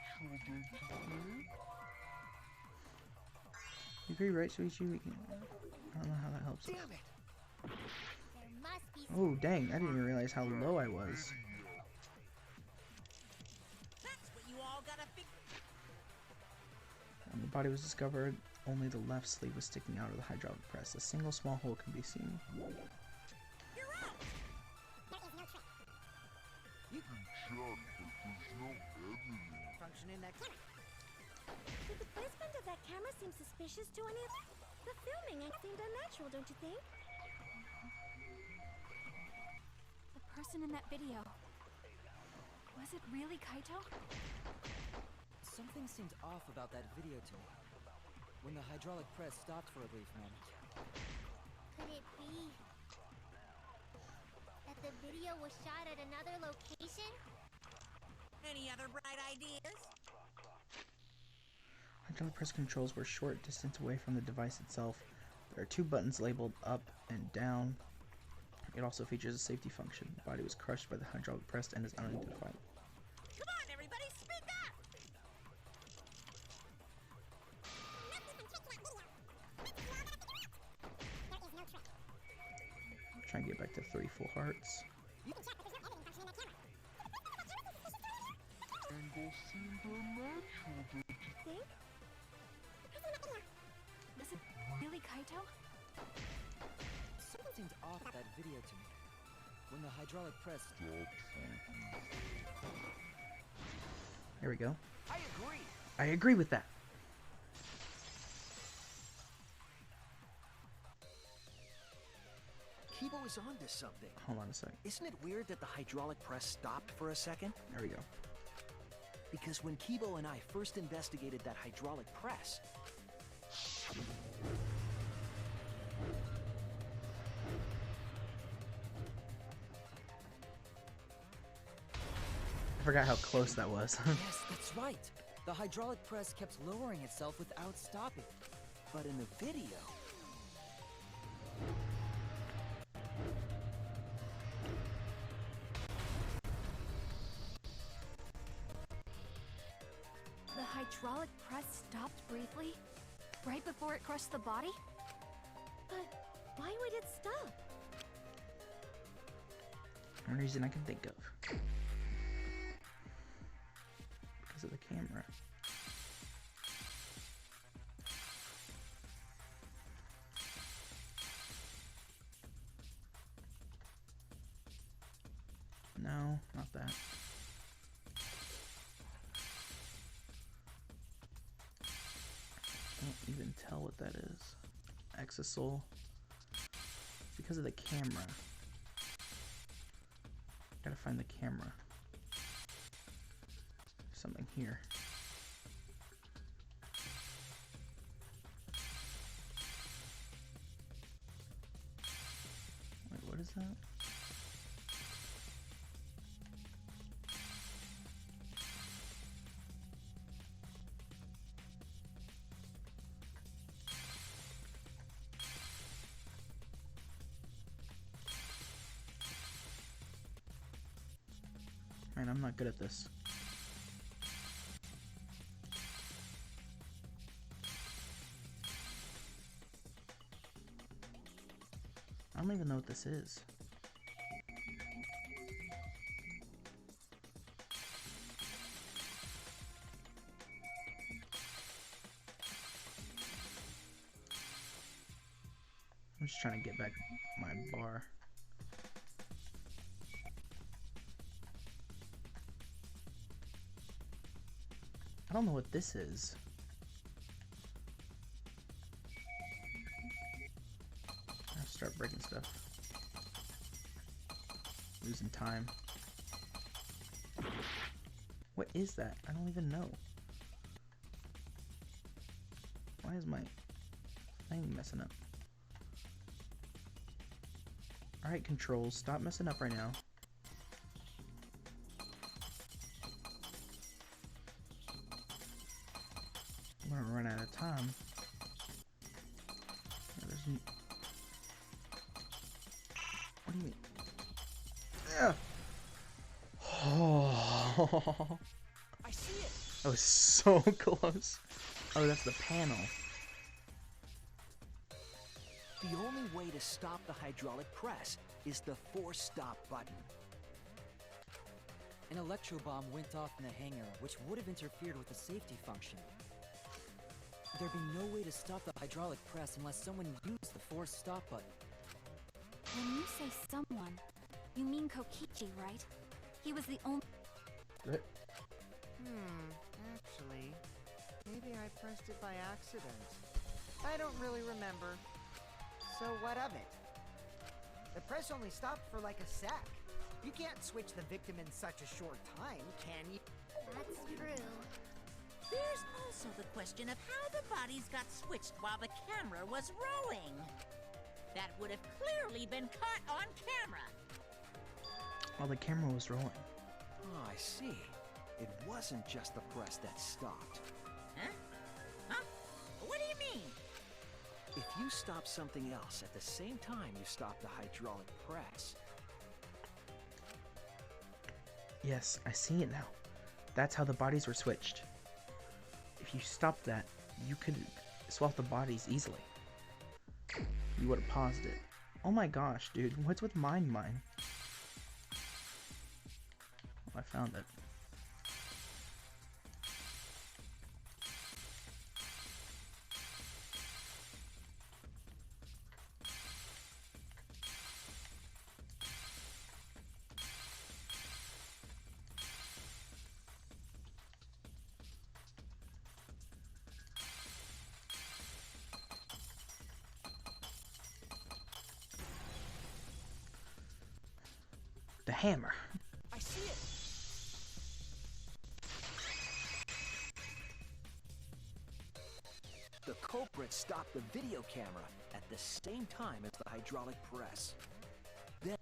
You agree, right, Suichi? We can... I don't know how that helps us. Damn it! There must be Oh, dang, I didn't even realize how low I was. That's what you all gotta figure. When the body was discovered, only the left sleeve was sticking out of the hydraulic press. A single small hole can be seen. You're out! there is no trick. You can check, but there's no editing function in that camera. Did the placement of that camera seem suspicious to any of the filming angle seemed unnatural, don't you think? The person in that video. Was it really Kaito? Something seemed off about that video to me. When the hydraulic press stopped for a brief moment. Could it be that the video was shot at another location? Any other bright ideas? Hydraulic press controls were a short distance away from the device itself. There are two buttons labeled up and down. It also features a safety function. The body was crushed by the hydraulic press and is unidentified. Come on, everybody, speak up! There is no trick. Try and get back to 3 full hearts. You can check if there's no editing function in that camera. Think? Was it really Kaito? Something seemed off that video to me. When the hydraulic press There we go. I agree. I agree with that. Kibo is onto something. Hold on a sec. Isn't it weird that the hydraulic press stopped for a second? There we go. Because when Kibo and I first investigated that hydraulic press, I forgot how close that was. Yes, that's right. The hydraulic press kept lowering itself without stopping. but in the video, The hydraulic press stopped briefly, right before it crushed the body? But why would it stop? No reason I can think of. Because of the camera. No, not that. Can't even tell what that is. Exasol. Because of the camera. Gotta find the camera. There's something here. Wait, what is that? Man, I'm not good at this. I don't even know what this is. I'm just trying to get back my bar. I don't know what this is. I have to start breaking stuff. Losing time. What is that? I don't even know. Why is my thing messing up? Alright, controls, stop messing up right now. I'm gonna run out of time. What do you mean? Yeah. Oh. I see it. That was so close. Oh, that's the panel. The only way to stop the hydraulic press is the force stop button. An electro bomb went off in the hangar, which would have interfered with the safety function. There'd be no way to stop the hydraulic press unless someone used the force stop button. When you say someone, you mean Kokichi, right? He was the only... Actually, maybe I pressed it by accident. I don't really remember. So what of it? The press only stopped for like a sec. You can't switch the victim in such a short time, can you? That's true. There's also the question of how the bodies got switched while the camera was rolling. That would have clearly been caught on camera. While the camera was rolling. Oh, I see. It wasn't just the press that stopped. Huh? Huh? What do you mean? If you stop something else at the same time you stop the hydraulic press. Yes, I see it now. That's how the bodies were switched. If you stopped that, you could swap the bodies easily. You would have paused it. Oh my gosh, dude. What's with mine? I found it. The hammer. I see it. The culprit stopped the video camera at the same time as the hydraulic press. Then,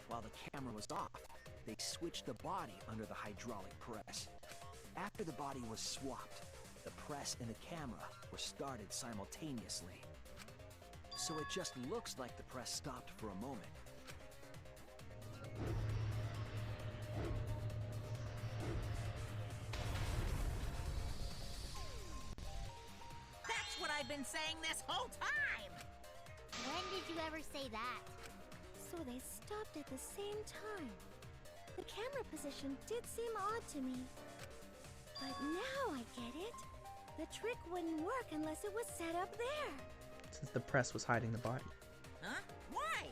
while the camera was off, they switched the body under the hydraulic press. After the body was swapped, the press and the camera were started simultaneously. So it just looks like the press stopped for a moment. That's what I've been saying this whole time! When did you ever say that? So they stopped at the same time. The camera position did seem odd to me. But now I get it. The trick wouldn't work unless it was set up there. Since the press was hiding the body. Huh? Why?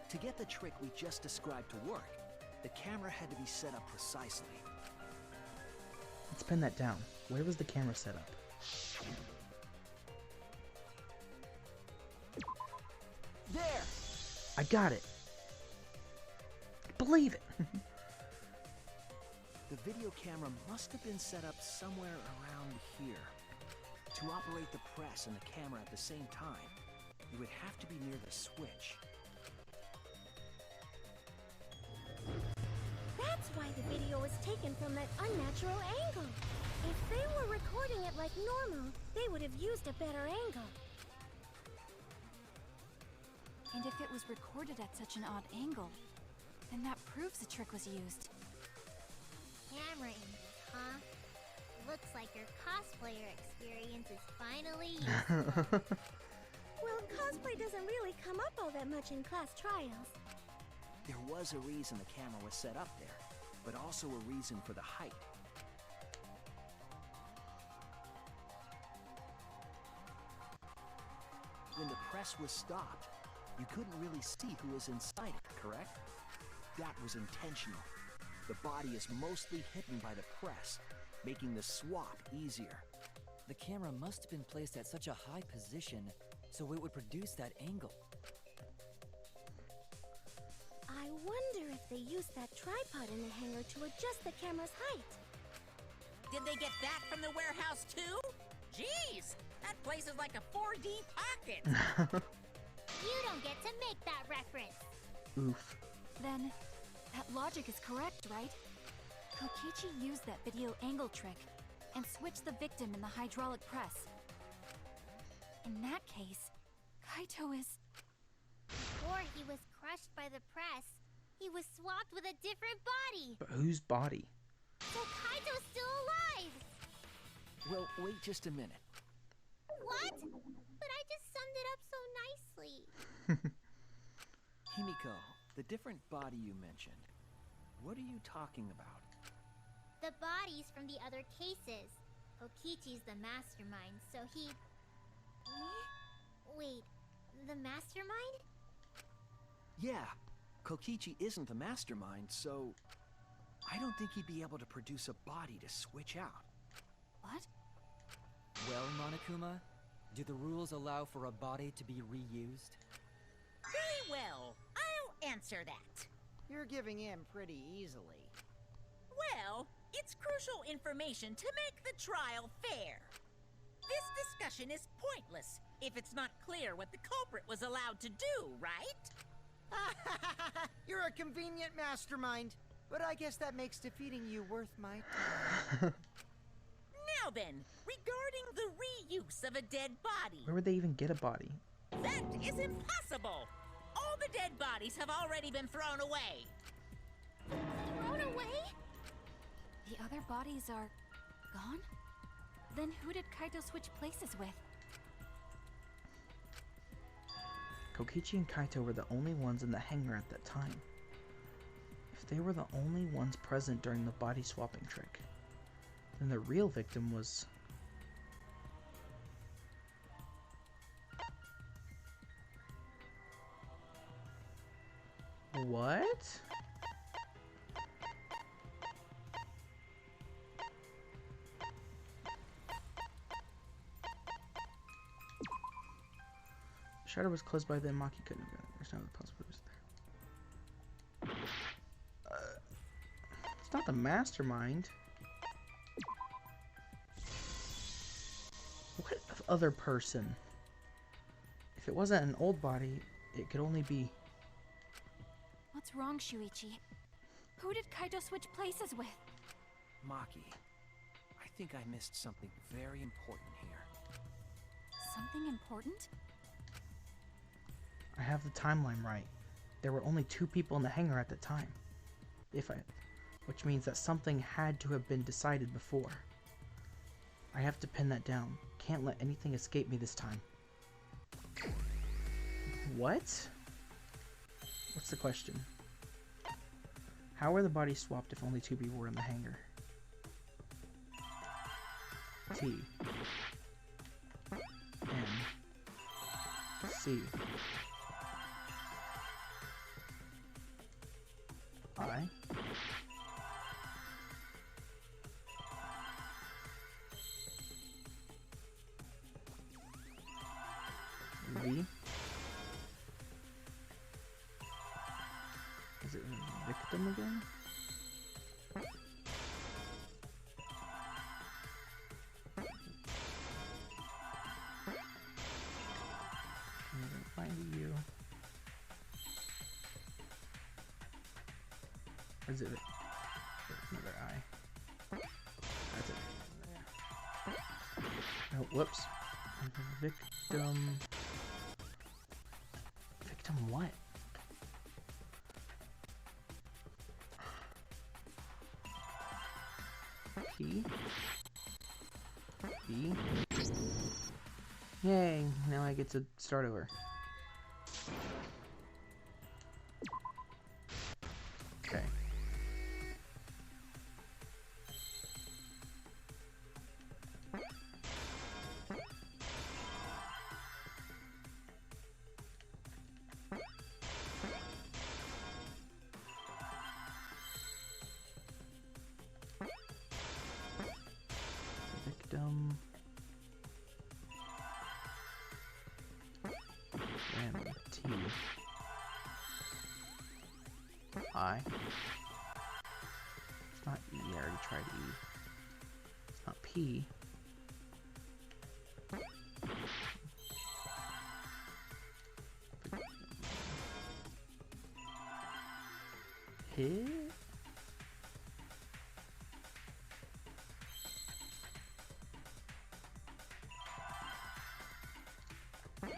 To get the trick we just described to work, the camera had to be set up precisely. Let's pin that down. Where was the camera set up? There! I got it. Believe it. The video camera must have been set up somewhere around here. To operate the press and the camera at the same time, you would have to be near the switch. That's why the video was taken from that unnatural angle. If they were recording it like normal, they would have used a better angle. And if it was recorded at such an odd angle, then that proves the trick was used. Camera angles, huh? Looks like your cosplayer experience is finally useful. Well, cosplay doesn't really come up all that much in class trials. There was a reason the camera was set up there, but also a reason for the height. When the press was stopped, you couldn't really see who was inside it, correct? That was intentional. The body is mostly hidden by the press, making the swap easier. The camera must have been placed at such a high position, so it would produce that angle. I wonder if they used that tripod in the hangar to adjust the camera's height. Did they get that from the warehouse too? Jeez, that place is like a 4D pocket. You don't get to make that reference. Oof. Then, that logic is correct, right? Kokichi used that video angle trick and switched the victim in the hydraulic press. In that case, Kaito is... Before he was crushed by the press, he was swapped with a different body. But whose body? So Kaito's still alive. Well, wait just a minute. What? But I just summed it up so nicely. Himiko, the different body you mentioned, what are you talking about? The bodies from the other cases. Kokichi's the mastermind, so he... Wait, the mastermind? Yeah, Kokichi isn't the mastermind, so I don't think he'd be able to produce a body to switch out. What? Well, Monokuma, do the rules allow for a body to be reused? Very well. I'll answer that. You're giving in pretty easily. Well, it's crucial information to make the trial fair. This discussion is pointless if it's not clear what the culprit was allowed to do, right? You're a convenient mastermind, but I guess that makes defeating you worth my time. Now then, regarding the reuse of a dead body. Where would they even get a body? That is impossible! All the dead bodies have already been thrown away. Thrown away? The other bodies are... gone? Then who did Kaito switch places with? Kokichi and Kaito were the only ones in the hangar at that time. If they were the only ones present during the body swapping trick, then the real victim was... What? Shutter was closed by then. Maki couldn't have been. There's no other possibilities there. It's not the mastermind. What other person? If it wasn't an old body, it could only be... What's wrong, Shuichi? Who did Kaito switch places with? Maki, I think I missed something very important here. Something important? I have the timeline right. There were only 2 people in the hangar at the time. Which means that something had to have been decided before. I have to pin that down. Can't let anything escape me this time. What? What's the question? How were the bodies swapped if only 2 people were in the hangar? T. N. C. I. V. Is it victim again? I'm gonna find you. Or is it another eye? That's it. Oh, whoops. Victim. Victim what? P. B. Yay, now I get to start over. Okay. Victim. And T. I. It's not E, I already tried E. It's not P. Hit.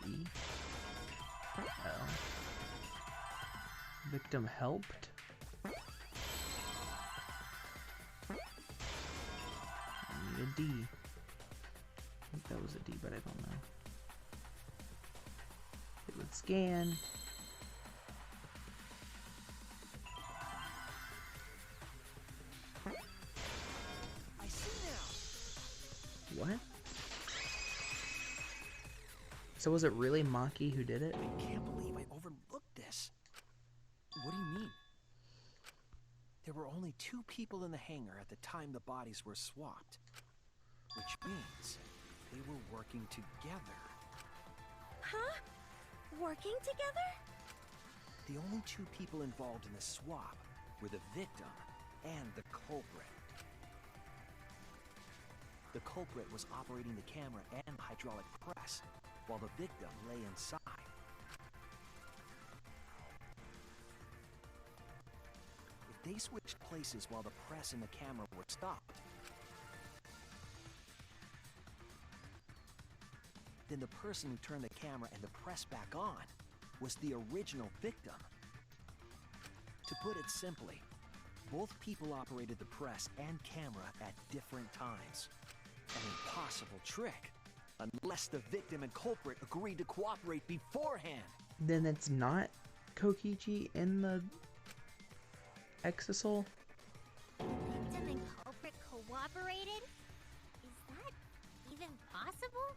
E. L. Victim helped. Need a D. I think that was a D, but I don't know. It would scan. I see now. What? So was it really Maki who did it? I can't believe I overlooked this. What do you mean? There were only 2 people in the hangar at the time the bodies were swapped. Which means they were working together. Huh? Working together? The only 2 people involved in the swap were the victim and the culprit. The culprit was operating the camera and hydraulic press, while the victim lay inside. If they switched places while the press and the camera were stopped, then the person who turned the camera and the press back on was the original victim. To put it simply, both people operated the press and camera at different times. An impossible trick, unless the victim and culprit agreed to cooperate beforehand. Then it's not Kokichi in the Exisal? Victim and culprit cooperated? Is that even possible?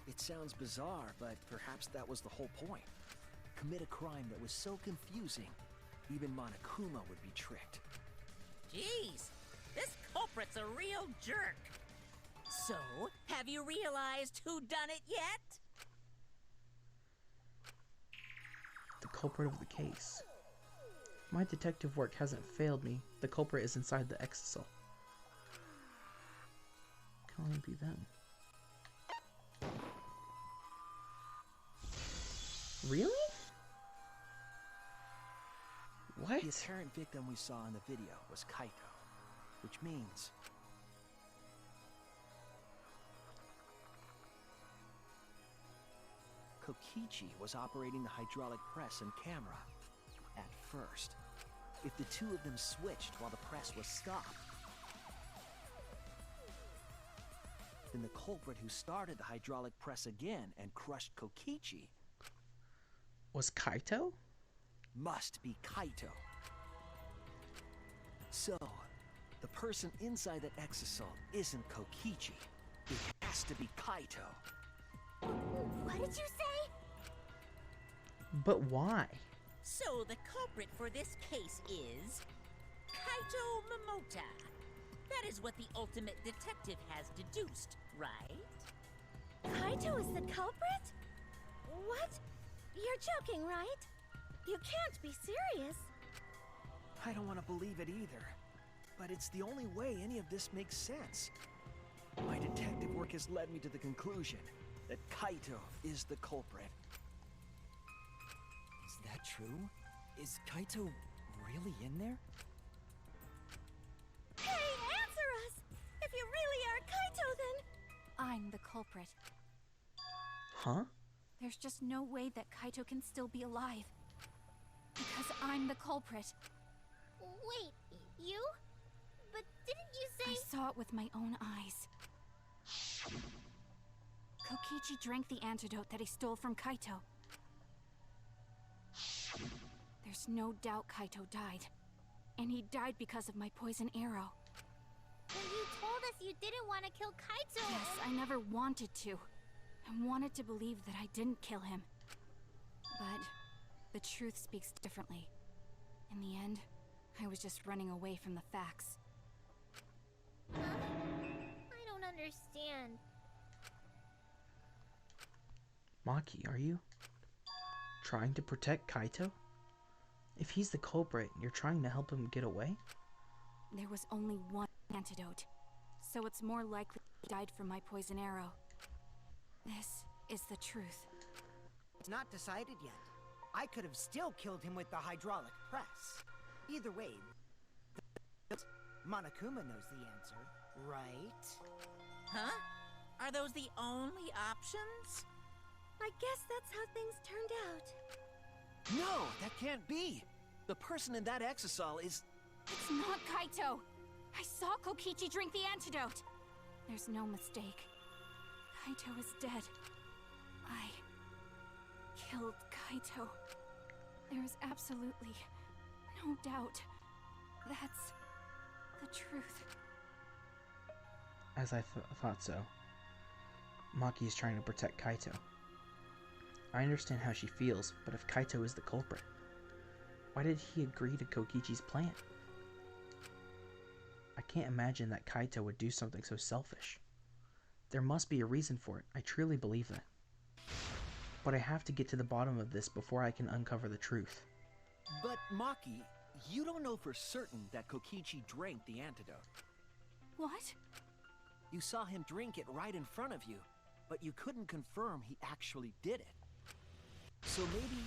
It sounds bizarre, but perhaps that was the whole point. Commit a crime that was so confusing, even Monokuma would be tricked. Jeez, this culprit's a real jerk. So, have you realized who done it yet? The culprit of the case. My detective work hasn't failed me. The culprit is inside the Exisal. Can only be them. Really? What? The apparent victim we saw in the video was Kaito, which means Kokichi was operating the hydraulic press and camera at first. If the 2 of them switched while the press was stopped, then the culprit who started the hydraulic press again and crushed Kokichi Was Kaito? must be Kaito. So, the person inside that exisal isn't Kokichi. It has to be Kaito. What did you say? But why? So the culprit for this case is Kaito Momota. That is what the ultimate detective has deduced, right? Kaito is the culprit? What? You're joking, right? You can't be serious. I don't want to believe it either, but it's the only way any of this makes sense. My detective work has led me to the conclusion that Kaito is the culprit. Is that true? Is Kaito really in there? Hey, answer us! If you really are Kaito, then... I'm the culprit. Huh? There's just no way that Kaito can still be alive. Because I'm the culprit. Wait, you? But didn't you say... I saw it with my own eyes. Kokichi drank the antidote that he stole from Kaito. There's no doubt Kaito died. And he died because of my poison arrow. When you told us you didn't want to kill Kaito... Yes, I never wanted to. I wanted to believe that I didn't kill him. But the truth speaks differently. In the end, I was just running away from the facts. Huh? I don't understand. Maki, are you trying to protect Kaito? If he's the culprit, you're trying to help him get away? There was only one antidote, so it's more likely he died from my poison arrow. This is the truth. It's not decided yet. I could have still killed him with the hydraulic press. Either way, Monokuma knows the answer, right? Huh? Are those the only options? I guess that's how things turned out. No, that can't be. The person in that exisal is... It's not Kaito! I saw Kokichi drink the antidote! There's no mistake. Kaito is dead. I killed Kaito. There is absolutely no doubt. That's the truth. As I thought so. Maki is trying to protect Kaito. I understand how she feels, but if Kaito is the culprit, why did he agree to Kokichi's plan? I can't imagine that Kaito would do something so selfish. There must be a reason for it, I truly believe that. But I have to get to the bottom of this before I can uncover the truth. But Maki, you don't know for certain that Kokichi drank the antidote. What? You saw him drink it right in front of you, but you couldn't confirm he actually did it. So maybe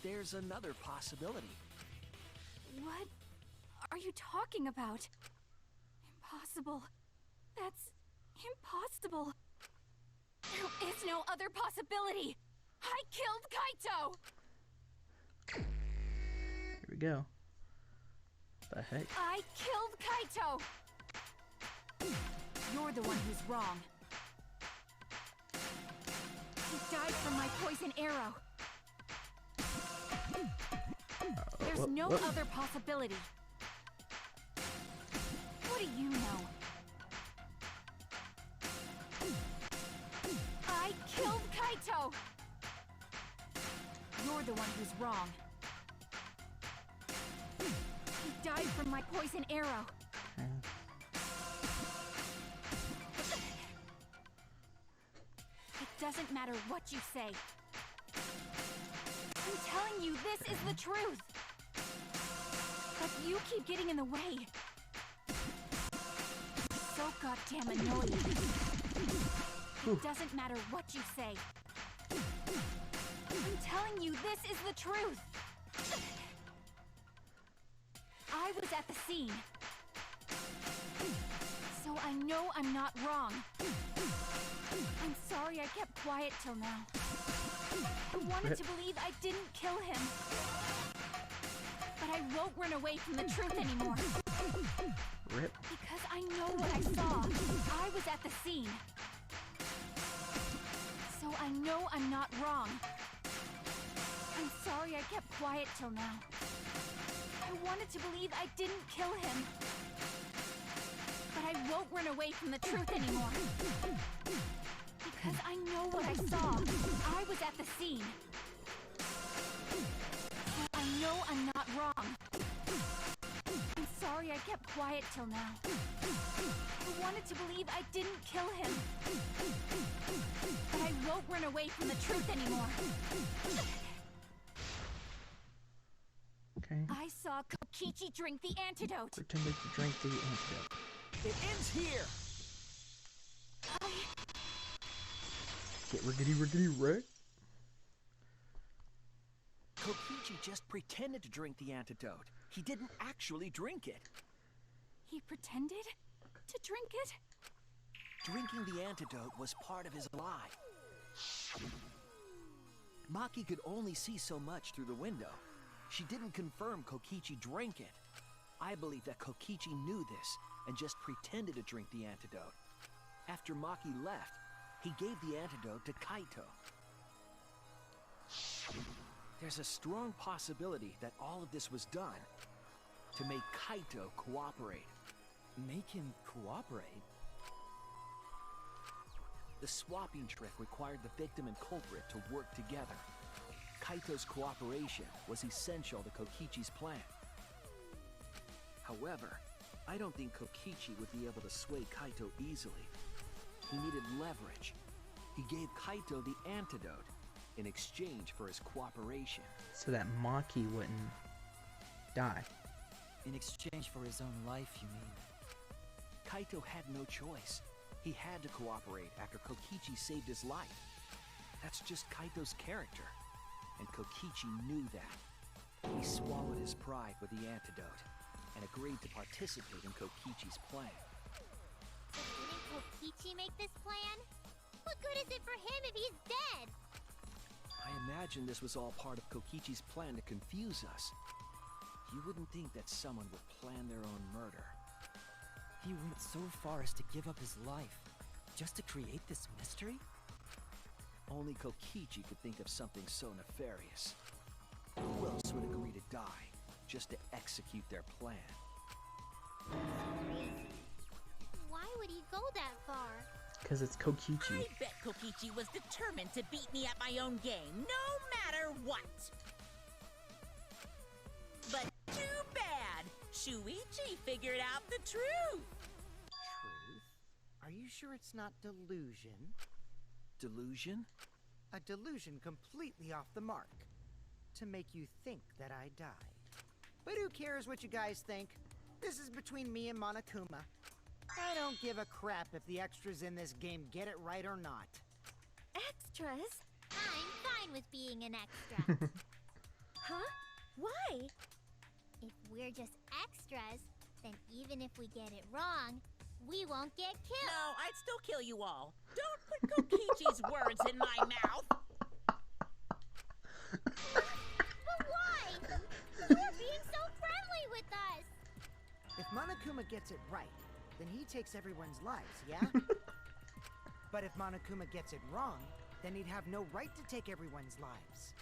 there's another possibility. What are you talking about? Impossible. That's impossible. There is no other possibility. I killed Kaito! Here we go. The heck? I killed Kaito! You're the one who's wrong. He died from my poison arrow. There's no other possibility. What do you know? I killed Kaito! You're the one who's wrong. He died from my poison arrow. It doesn't matter what you say. I'm telling you, this is the truth. But you keep getting in the way. So goddamn annoying. It doesn't matter what you say. I'm telling you, this is the truth. I was at the scene. So I know I'm not wrong. I'm sorry I kept quiet till now. I wanted to believe I didn't kill him. But I won't run away from the truth anymore. Rip. Because I know what I saw. I was at the scene. So I know I'm not wrong. I'm sorry I kept quiet till now. I wanted to believe I didn't kill him. But I won't run away from the truth anymore. Because I know what I saw. I was at the scene. So I know I'm not wrong. I'm sorry I kept quiet till now. I wanted to believe I didn't kill him. But I won't run away from the truth anymore. Okay. I saw Kokichi drink the antidote. Pretended to drink the antidote. It ends here! Get riggedy right? Kokichi just pretended to drink the antidote. He didn't actually drink it. He pretended to drink it? Drinking the antidote was part of his lie. Maki could only see so much through the window. She didn't confirm Kokichi drank it. I believe that Kokichi knew this and just pretended to drink the antidote. After Maki left, he gave the antidote to Kaito. There's a strong possibility that all of this was done to make Kaito cooperate. Make him cooperate? The swapping trick required the victim and culprit to work together. Kaito's cooperation was essential to Kokichi's plan. However, I don't think Kokichi would be able to sway Kaito easily. He needed leverage. He gave Kaito the antidote in exchange for his cooperation. So that Maki wouldn't die. In exchange for his own life, you mean? Kaito had no choice. He had to cooperate after Kokichi saved his life. That's just Kaito's character, and Kokichi knew that. He swallowed his pride with the antidote and agreed to participate in Kokichi's plan. But didn't Kokichi make this plan? What good is it for him if he's dead? I imagine this was all part of Kokichi's plan to confuse us. You wouldn't think that someone would plan their own murder. He went so far as to give up his life, just to create this mystery? Only Kokichi could think of something so nefarious. Who else would agree to die, just to execute their plan? Crazy. Why would he go that far? Because it's Kokichi. I bet Kokichi was determined to beat me at my own game, no matter what. But too bad! Shuichi figured out the truth! Truth? Are you sure it's not delusion? Delusion? A delusion completely off the mark. To make you think that I died. But who cares what you guys think? This is between me and Monokuma. I don't give a crap if the extras in this game get it right or not. Extras? I'm fine with being an extra. Huh? Why? If we're just extras, then even if we get it wrong, we won't get killed. No, I'd still kill you all. Don't put Kokichi's words in my mouth! But why? You're being so friendly with us. If Monokuma gets it right, then he takes everyone's lives, yeah? But if Monokuma gets it wrong, then he'd have no right to take everyone's lives.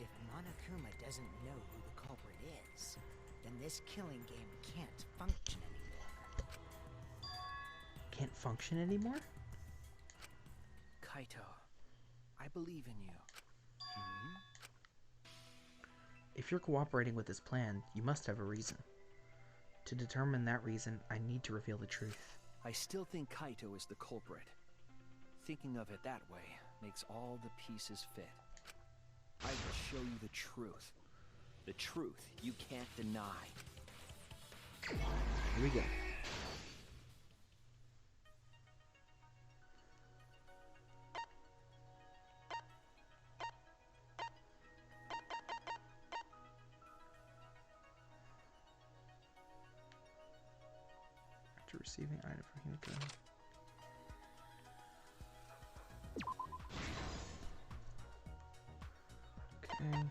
If Monokuma doesn't know who the culprit is, then this killing game can't function anymore. Can't function anymore? Kaito, I believe in you. If you're cooperating with this plan, you must have a reason. To determine that reason, I need to reveal the truth. I still think Kaito is the culprit. Thinking of it that way makes all the pieces fit. I will show you the truth. The truth you can't deny. Here we go. After receiving item from Himiko. Okay.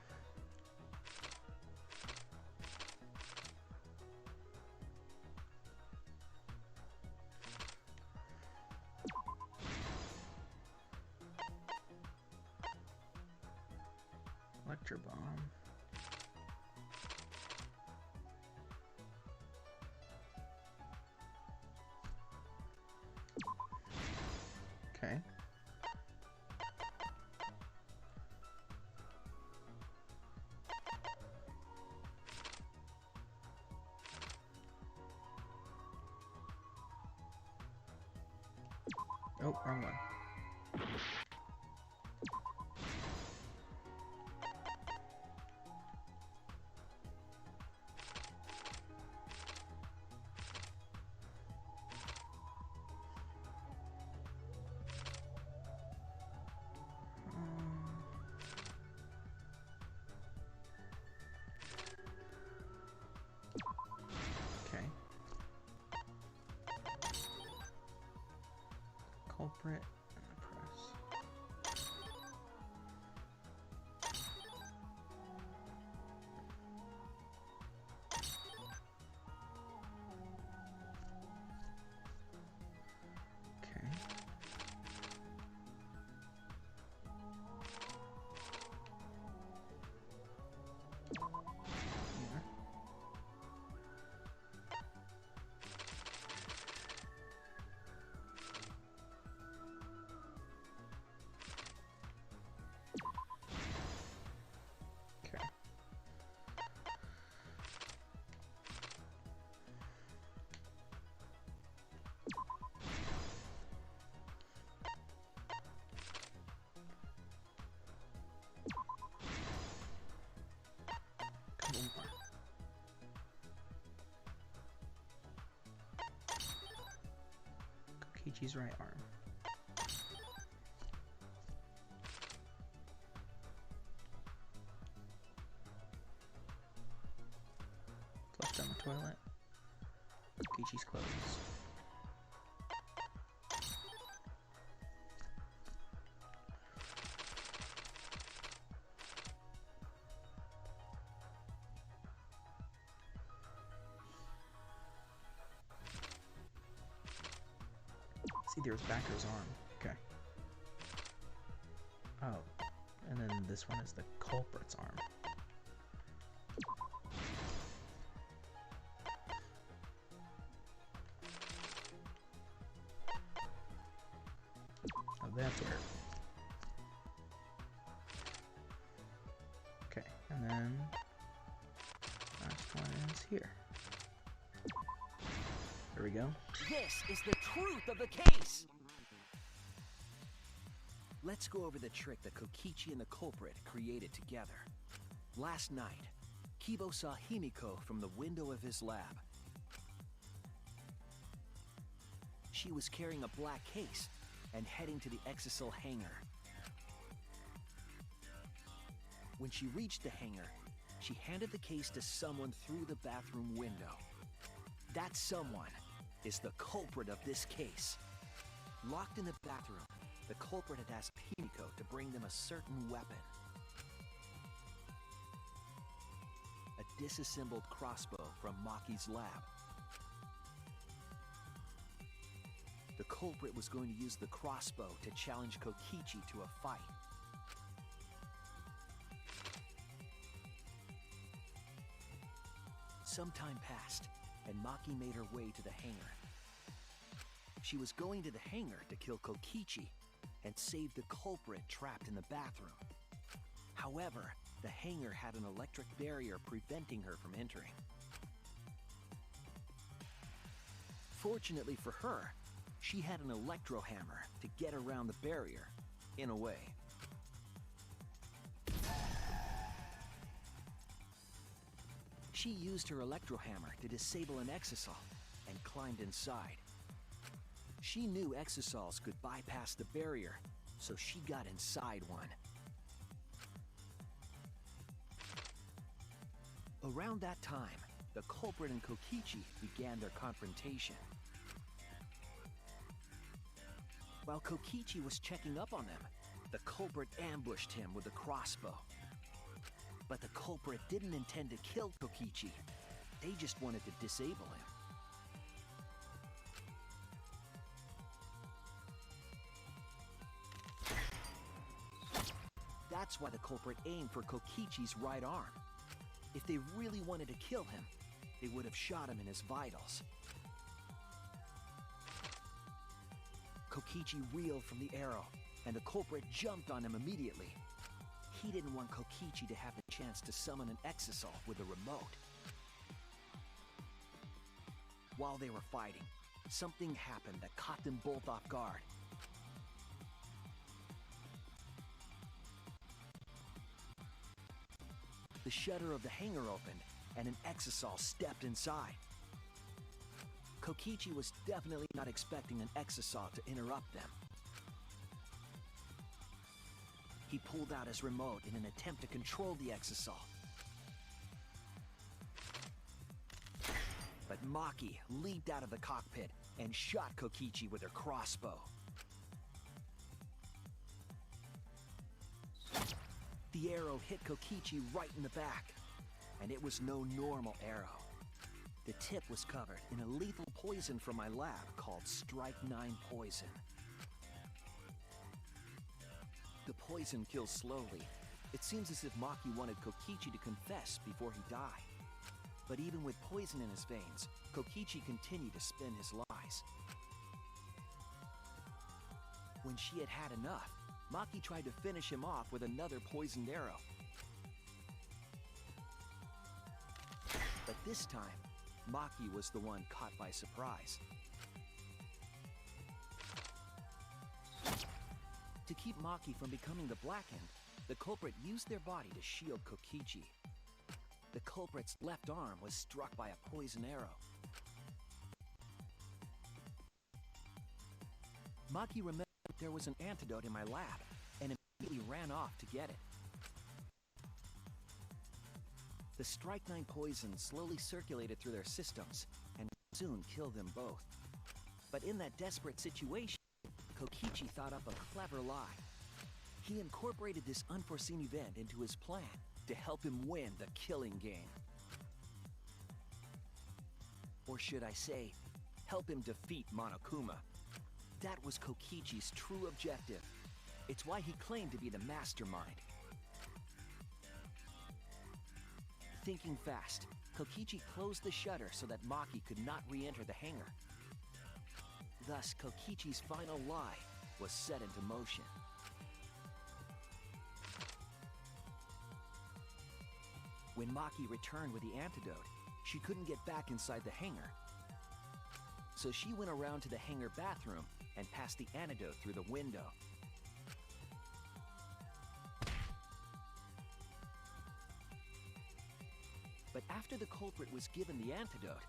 Electro bomb. Okay. Oh, wrong one. Okay. Culprit and the press. Okay. Yeah. Okay. Come on. Kokichi's right arm. toilet. Kokichi's clothes. See, there's Backer's arm. Okay. Oh, and then this one is the culprit's arm. Oh, that's where. Okay, and then last one is here. There we go. This is the truth of the case! Let's go over the trick that Kokichi and the culprit created together. Last night, Kibo saw Himiko from the window of his lab. She was carrying a black case and heading to the Exisal hangar. When she reached the hangar, she handed the case to someone through the bathroom window. That someone is the culprit of this case. Locked in the bathroom, the culprit had asked Himiko to bring them a certain weapon. A disassembled crossbow from Maki's lab. The culprit was going to use the crossbow to challenge Kokichi to a fight. Some time passed, and Maki made her way to the hangar. She was going to the hangar to kill Kokichi and save the culprit trapped in the bathroom. However, the hangar had an electric barrier preventing her from entering. Fortunately for her, she had an electro hammer to get around the barrier, in a way. She used her electro hammer to disable an Exisal and climbed inside. She knew Exisals could bypass the barrier, so she got inside one. Around that time, the culprit and Kokichi began their confrontation. While Kokichi was checking up on them, the culprit ambushed him with a crossbow. But the culprit didn't intend to kill Kokichi. They just wanted to disable him. That's why the culprit aimed for Kokichi's right arm. If they really wanted to kill him, they would have shot him in his vitals. Kokichi reeled from the arrow, and the culprit jumped on him immediately. He didn't want Kokichi to have the chance to summon an Exisal with a remote. While they were fighting, something happened that caught them both off guard. The shutter of the hangar opened, and an Exisal stepped inside. Kokichi was definitely not expecting an Exisal to interrupt them. He pulled out his remote in an attempt to control the Exisal. But Maki leaped out of the cockpit and shot Kokichi with her crossbow. The arrow hit Kokichi right in the back, and it was no normal arrow. The tip was covered in a lethal poison from my lab called Strike 9 poison. The poison kills slowly. It seems as if Maki wanted Kokichi to confess before he died. But even with poison in his veins, Kokichi continued to spin his lies. When she had had enough, Maki tried to finish him off with another poisoned arrow. But this time, Maki was the one caught by surprise. To keep Maki from becoming the Blackened, the culprit used their body to shield Kokichi. The culprit's left arm was struck by a poison arrow. Maki remembered there was an antidote in my lab and immediately ran off to get it. The strychnine poison slowly circulated through their systems and soon killed them both. But in that desperate situation, Kokichi thought up a clever lie. He incorporated this unforeseen event into his plan to help him win the killing game. Or should I say, help him defeat Monokuma. That was Kokichi's true objective. It's why he claimed to be the mastermind. Thinking fast, Kokichi closed the shutter so that Maki could not re-enter the hangar. Thus, Kokichi's final lie was set into motion. When Maki returned with the antidote, she couldn't get back inside the hangar. So she went around to the hangar bathroom and passed the antidote through the window. But after the culprit was given the antidote,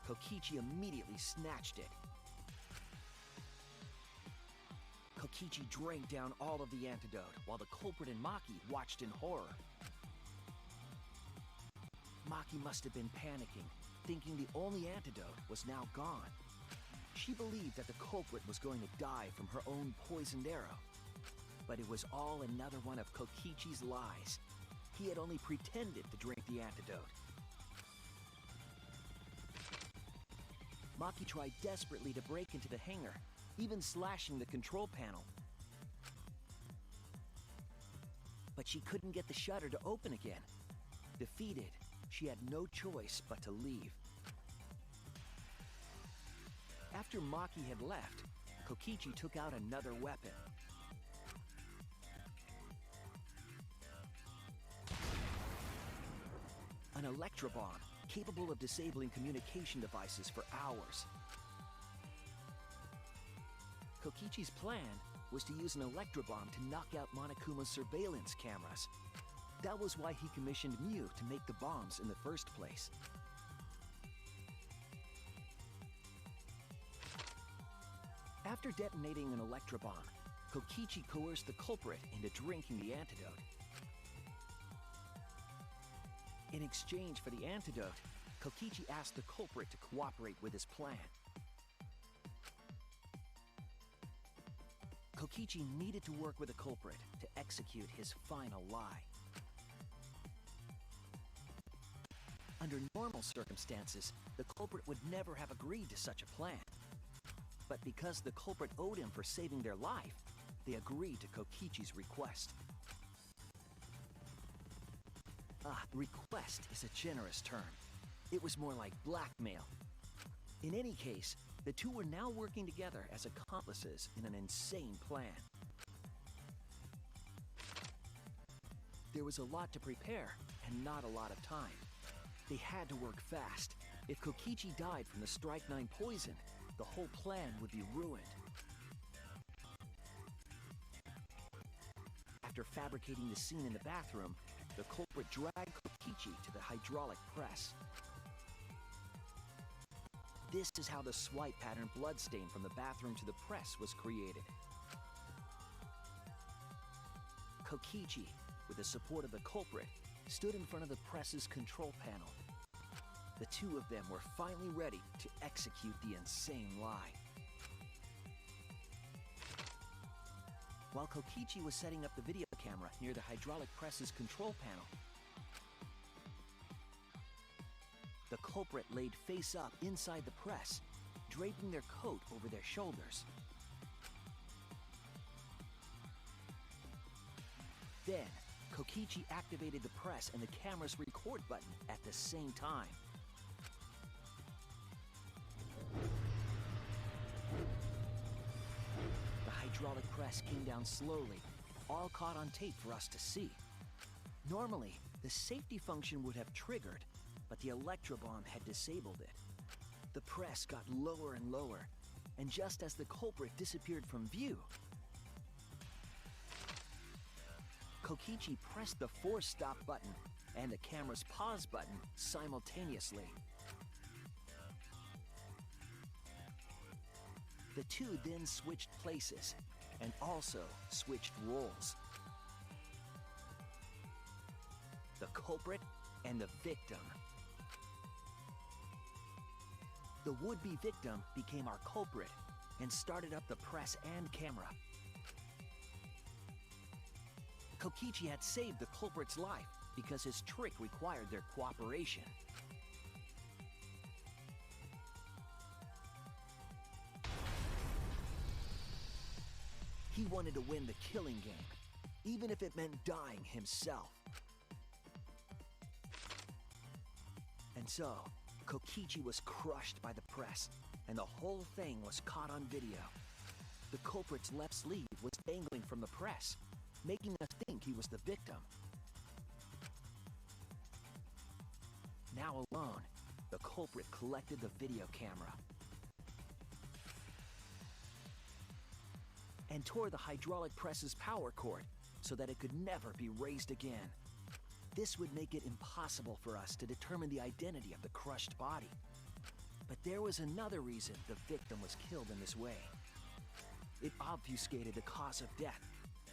Kokichi immediately snatched it. Kokichi drank down all of the antidote while the culprit and Maki watched in horror. Maki must have been panicking, thinking the only antidote was now gone. She believed that the culprit was going to die from her own poisoned arrow. But it was all another one of Kokichi's lies. He had only pretended to drink the antidote. Maki tried desperately to break into the hangar, even slashing the control panel. But she couldn't get the shutter to open again. Defeated, she had no choice but to leave. After Maki had left, Kokichi took out another weapon. An electrobomb, capable of disabling communication devices for hours. Kokichi's plan was to use an electrobomb to knock out Monokuma's surveillance cameras. That was why he commissioned Mew to make the bombs in the first place. After detonating an electrobomb, Kokichi coerced the culprit into drinking the antidote. In exchange for the antidote, Kokichi asked the culprit to cooperate with his plan. Kokichi needed to work with the culprit to execute his final lie. Under normal circumstances, the culprit would never have agreed to such a plan. But because the culprit owed him for saving their life, they agreed to Kokichi's request. Request is a generous term. It was more like blackmail. In any case, the two were now working together as accomplices in an insane plan. There was a lot to prepare and not a lot of time. They had to work fast. If Kokichi died from the strychnine poison, the whole plan would be ruined. After fabricating the scene in the bathroom, the culprit dragged Kokichi to the hydraulic press. This is how the swipe pattern bloodstain from the bathroom to the press was created. Kokichi, with the support of the culprit, stood in front of the press's control panel. The two of them were finally ready to execute the insane lie. While Kokichi was setting up the video camera near the hydraulic press's control panel, the culprit laid face up inside the press, draping their coat over their shoulders. Then, Kokichi activated the press and the camera's record button at the same time. The hydraulic press came down slowly, all caught on tape for us to see. Normally, the safety function would have triggered, but the electrobomb had disabled it. The press got lower and lower, and just as the culprit disappeared from view, Kokichi pressed the force stop button and the camera's pause button simultaneously. The two then switched places and also switched roles. The culprit and the victim. The would-be victim became our culprit and started up the press and camera. Kokichi had saved the culprit's life because his trick required their cooperation. He wanted to win the killing game, even if it meant dying himself. And so, Kokichi was crushed by the press, and the whole thing was caught on video. The culprit's left sleeve was dangling from the press, making us think he was the victim. Now alone, the culprit collected the video camera and tore the hydraulic press's power cord so that it could never be raised again. This would make it impossible for us to determine the identity of the crushed body. But there was another reason the victim was killed in this way. It obfuscated the cause of death,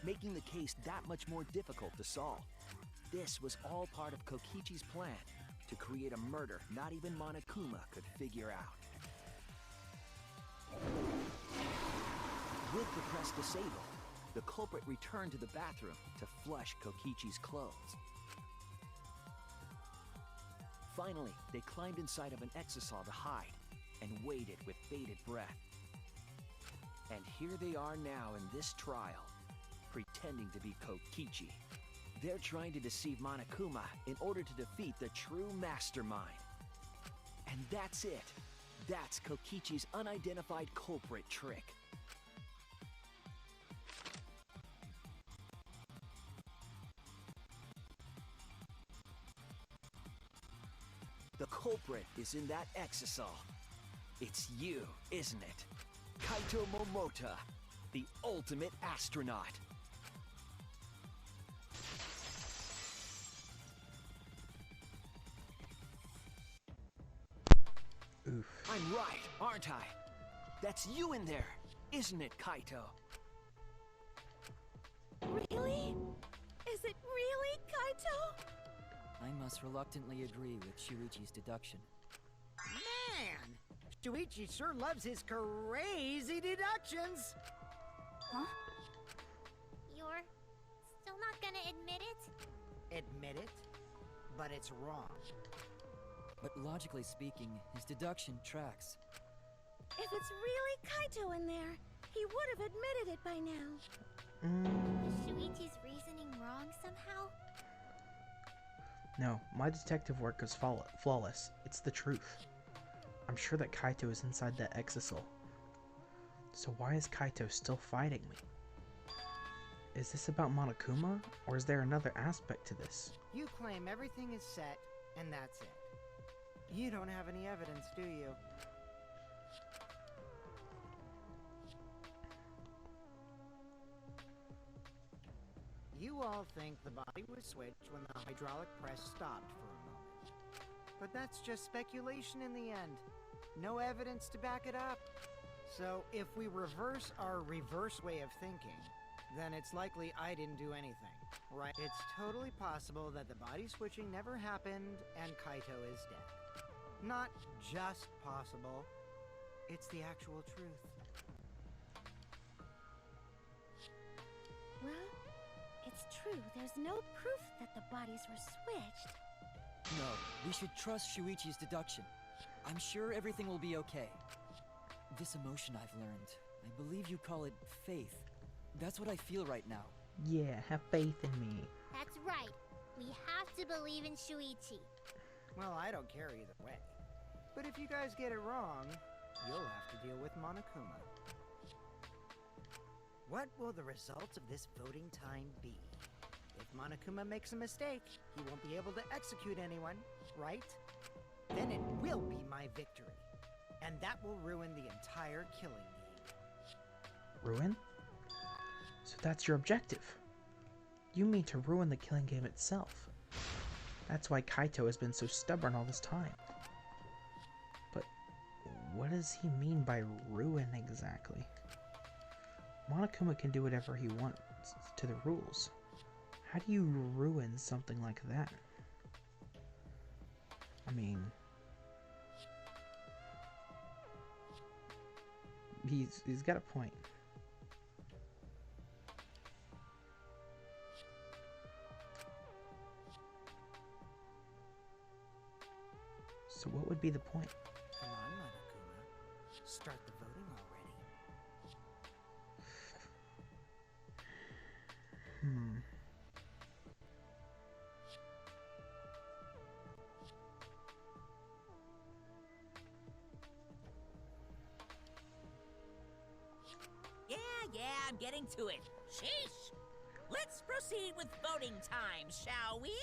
making the case that much more difficult to solve. This was all part of Kokichi's plan to create a murder not even Monokuma could figure out. With the press disabled, the culprit returned to the bathroom to flush Kokichi's clothes. Finally, they climbed inside of an exisal to hide and waited with bated breath. And here they are now in this trial, pretending to be Kokichi. They're trying to deceive Monokuma in order to defeat the true mastermind. And that's it. That's Kokichi's unidentified culprit trick. The culprit is in that exisal. It's you, isn't it? Kaito Momota, the ultimate astronaut. Oof. I'm right, aren't I? That's you in there, isn't it, Kaito? Really? Is it really Kaito? I must reluctantly agree with Shuichi's deduction. Man! Shuichi sure loves his crazy deductions! Huh? You're still not gonna admit it? Admit it, but it's wrong. But logically speaking, his deduction tracks. If it's really Kaito in there, he would have admitted it by now. Is Shuichi's reasoning wrong somehow? No, my detective work is flawless. It's the truth. I'm sure that Kaito is inside that exisal. So why is Kaito still fighting me? Is this about Monokuma, or is there another aspect to this? You claim everything is set, and that's it. You don't have any evidence, do you? You all think the body was switched when the hydraulic press stopped for a moment. But that's just speculation in the end. No evidence to back it up. So if we reverse our reverse way of thinking, then it's likely I didn't do anything, right? It's totally possible that the body switching never happened and Kaito is dead. Not just possible, it's the actual truth. Well, it's true. There's no proof that the bodies were switched. No, we should trust Shuichi's deduction. I'm sure everything will be okay. This emotion I've learned, I believe you call it faith. That's what I feel right now. Yeah, have faith in me. That's right. We have to believe in Shuichi. Well, I don't care either way. But if you guys get it wrong, you'll have to deal with Monokuma. What will the results of this voting time be? If Monokuma makes a mistake, he won't be able to execute anyone, right? Then it will be my victory. And that will ruin the entire killing game. Ruin? So that's your objective. You mean to ruin the killing game itself. That's why Kaito has been so stubborn all this time. But what does he mean by ruin exactly? Monokuma can do whatever he wants to the rules. How do you ruin something like that? I mean, he's got a point. So what would be the point? Come on, Monokuma. Start the voting already. Yeah, I'm getting to it. Sheesh! Let's proceed with voting time, shall we?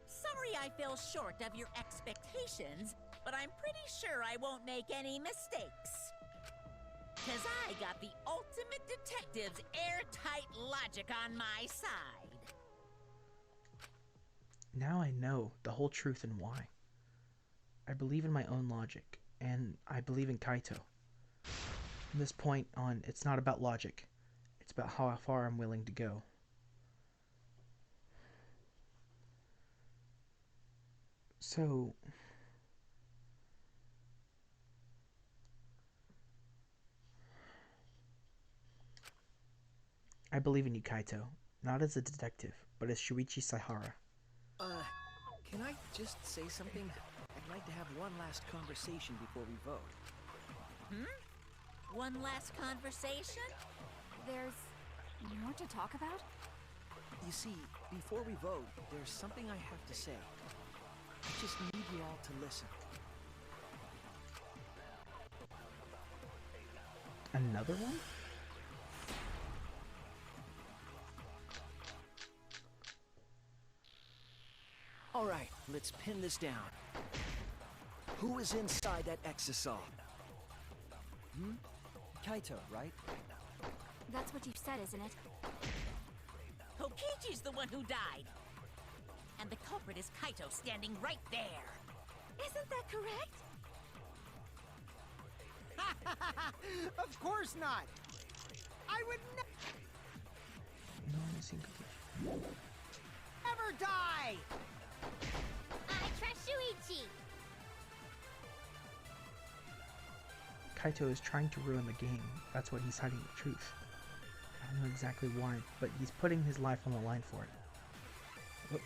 Sorry I fell short of your expectations, but I'm pretty sure I won't make any mistakes. 'Cause I got the ultimate detective's airtight logic on my side. Now I know the whole truth and why. I believe in my own logic, and I believe in Kaito. From this point on, it's not about logic. It's about how far I'm willing to go. So, I believe in you, Kaito. Not as a detective, but as Shuichi Saihara. Can I just say something? I'd like to have one last conversation before we vote. One last conversation? There's more to talk about? You see, before we vote, there's something I have to say. I just need you all to listen. Another one? All right, let's pin this down. Who is inside that exisal? Kaito, right? That's what you said, isn't it? Kokichi's the one who died. And the culprit is Kaito standing right there. Isn't that correct? Of course not! I would No, I see Kokichi. never die! I trust Shuichi. Kaito is trying to ruin the game. That's what he's hiding the truth. I don't know exactly why, but he's putting his life on the line for it. What,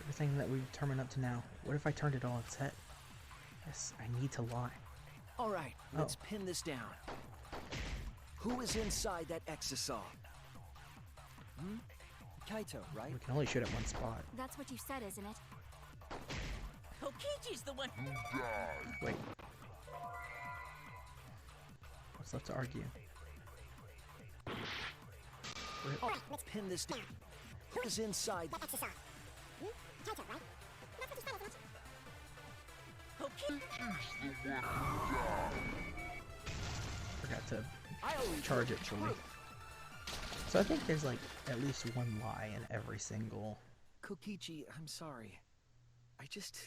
everything that we've determined up to now, what if I turned it all on its head? Yes, I need to lie. All right, let's pin this down. Who is inside that exisal? Kaito, right? We can only shoot at one spot. That's what you said, isn't it? Kokichi's the one who... Wait. What's left to argue? Oh, let's pin this down. Who is inside? Forgot to charge it for me. So I think there's like at least one lie in every single... Kokichi, I'm sorry. I just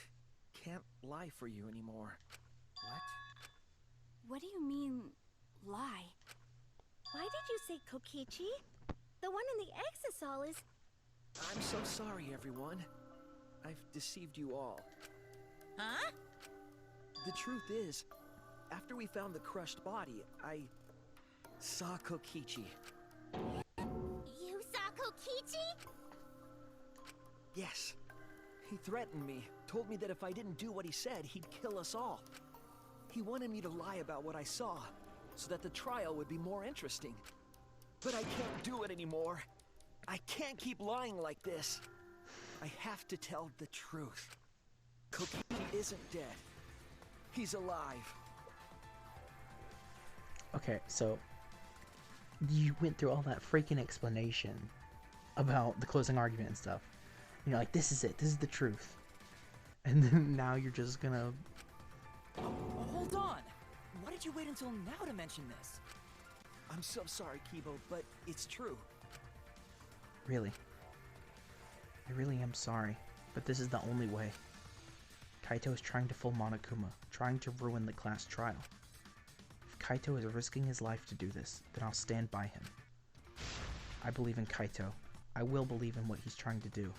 can't lie for you anymore. What? What do you mean, lie? Why did you say Kokichi? The one in the exisal is... I'm so sorry, everyone. I've deceived you all. Huh? The truth is, after we found the crushed body, I saw Kokichi. You saw Kokichi? Yes. He threatened me, told me that if I didn't do what he said, he'd kill us all. He wanted me to lie about what I saw, so that the trial would be more interesting. But I can't do it anymore. I can't keep lying like this. I have to tell the truth. Kokichi isn't dead. He's alive. Okay, so... You went through all that freaking explanation about the closing argument and stuff. And you're like, this is it, this is the truth. And then now you're just gonna... Hold on! Why did you wait until now to mention this? I'm so sorry, Kibo, but it's true. Really? I really am sorry, but this is the only way. Kaito is trying to fool Monokuma, trying to ruin the class trial. If Kaito is risking his life to do this, then I'll stand by him. I believe in Kaito. I will believe in what he's trying to do.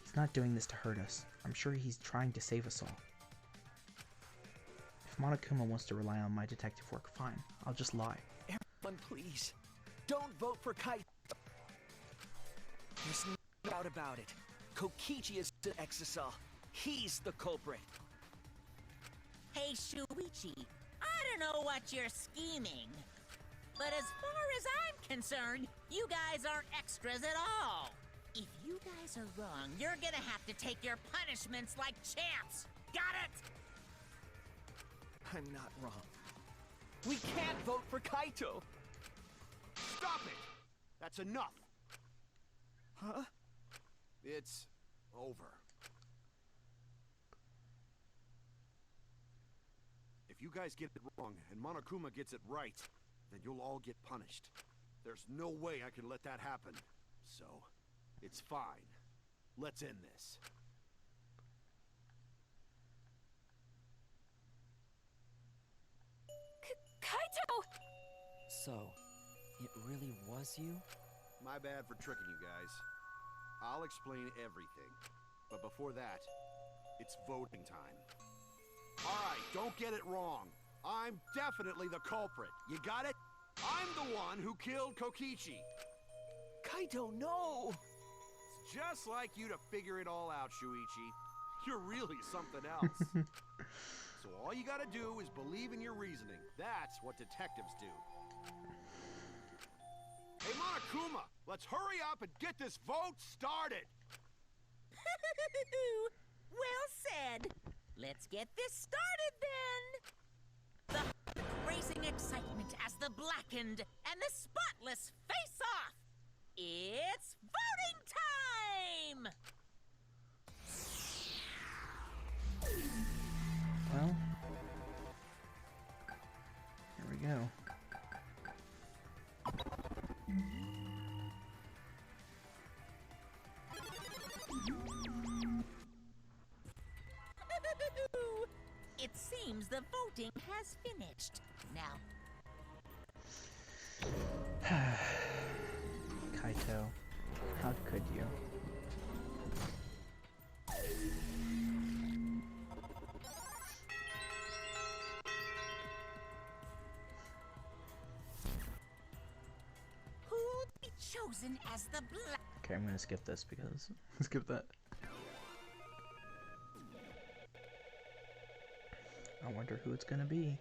He's He's not doing this to hurt us. I'm sure he's trying to save us all. If Monokuma wants to rely on my detective work, fine. I'll just lie. Everyone, please, don't vote for Kaito. There's no doubt about it. Kokichi is the Exisal. He's the culprit. Hey, Shuichi, I don't know what you're scheming, but as far as I'm concerned, you guys aren't extras at all. If you guys are wrong, you're gonna have to take your punishments like champs. Got it? I'm not wrong. We can't vote for Kaito. Stop it! That's enough. Huh? It's over. If you guys get it wrong and Monokuma gets it right, then you'll all get punished. There's no way I can let that happen. So, it's fine. Let's end this. Kaito! So, it really was you? My bad for tricking you guys. I'll explain everything. But before that, it's voting time. Alright, don't get it wrong. I'm definitely the culprit. You got it? I'm the one who killed Kokichi. Kaito, no! It's just like you to figure it all out, Shuichi. You're really something else. So all you gotta do is believe in your reasoning. That's what detectives do. Hey, Monokuma, let's hurry up and get this vote started! Well said. Let's get this started then. The racing excitement as the blackened and the spotless face off. It's voting time! Well, here we go. It seems the voting has finished. Now, Kaito, how could you? who'll be chosen as the black? Okay, I'm gonna skip this because skip that. I wonder who it's gonna be.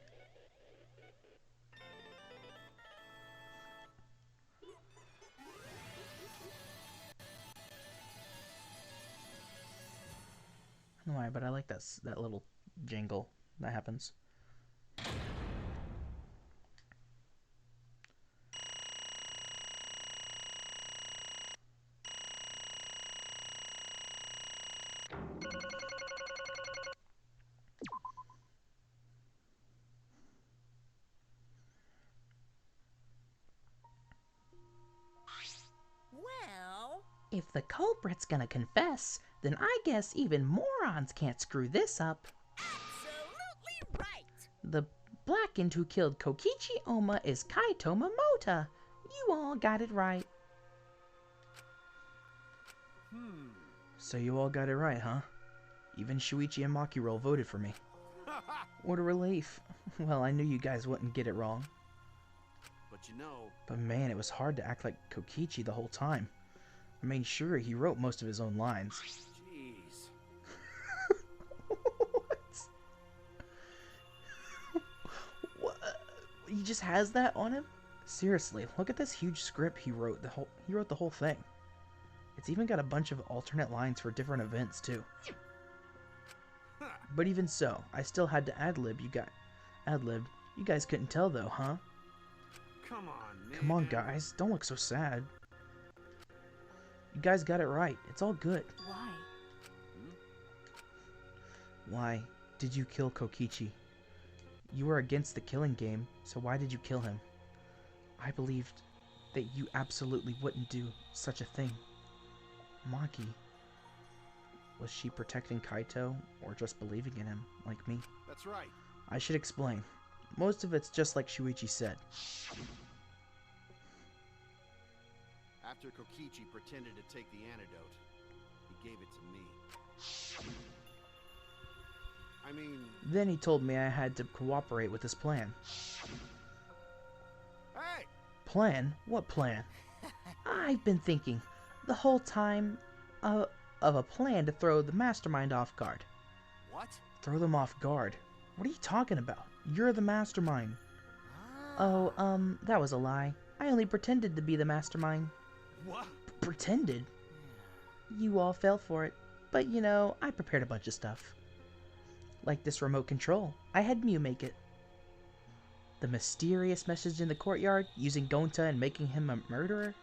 I don't know why, but I like that little jingle that happens. Well, If the culprit's gonna confess, then I guess even morons can't screw this up. absolutely right. The blackened who killed Kokichi Oma is Kaito Momota. You all got it right. So you all got it right, huh? Even Shuichi and Makiro voted for me. What a relief. Well, I knew you guys wouldn't get it wrong. But you know, But man, it was hard to act like Kokichi the whole time. I mean, sure, he wrote most of his own lines. jeez. What? He just has that on him? Seriously, look at this huge script he wrote. He wrote the whole thing. It's even got a bunch of alternate lines for different events too. But even so, I still had to ad-lib. Ad-libbed. You guys couldn't tell though, huh? Come on, man. Come on, guys. Don't look so sad. You guys got it right. It's all good. Why? Why did you kill Kokichi? You were against the killing game, so why did you kill him? I believed that you absolutely wouldn't do such a thing. Maki. Was she protecting Kaito, or just believing in him, like me? That's right. I should explain. Most of it's just like Shuichi said. After Kokichi pretended to take the antidote, he gave it to me. I mean... Then he told me I had to cooperate with his plan. Hey! Plan? What plan? I've been thinking the whole time of a plan to throw the mastermind off guard. What? Throw them off guard? What are you talking about? You're the mastermind. Oh, that was a lie. I only pretended to be the mastermind. What? Pretended? You all fell for it. But, you know, I prepared a bunch of stuff. Like this remote control. I had Mew make it. The mysterious message in the courtyard, using Gonta and making him a murderer.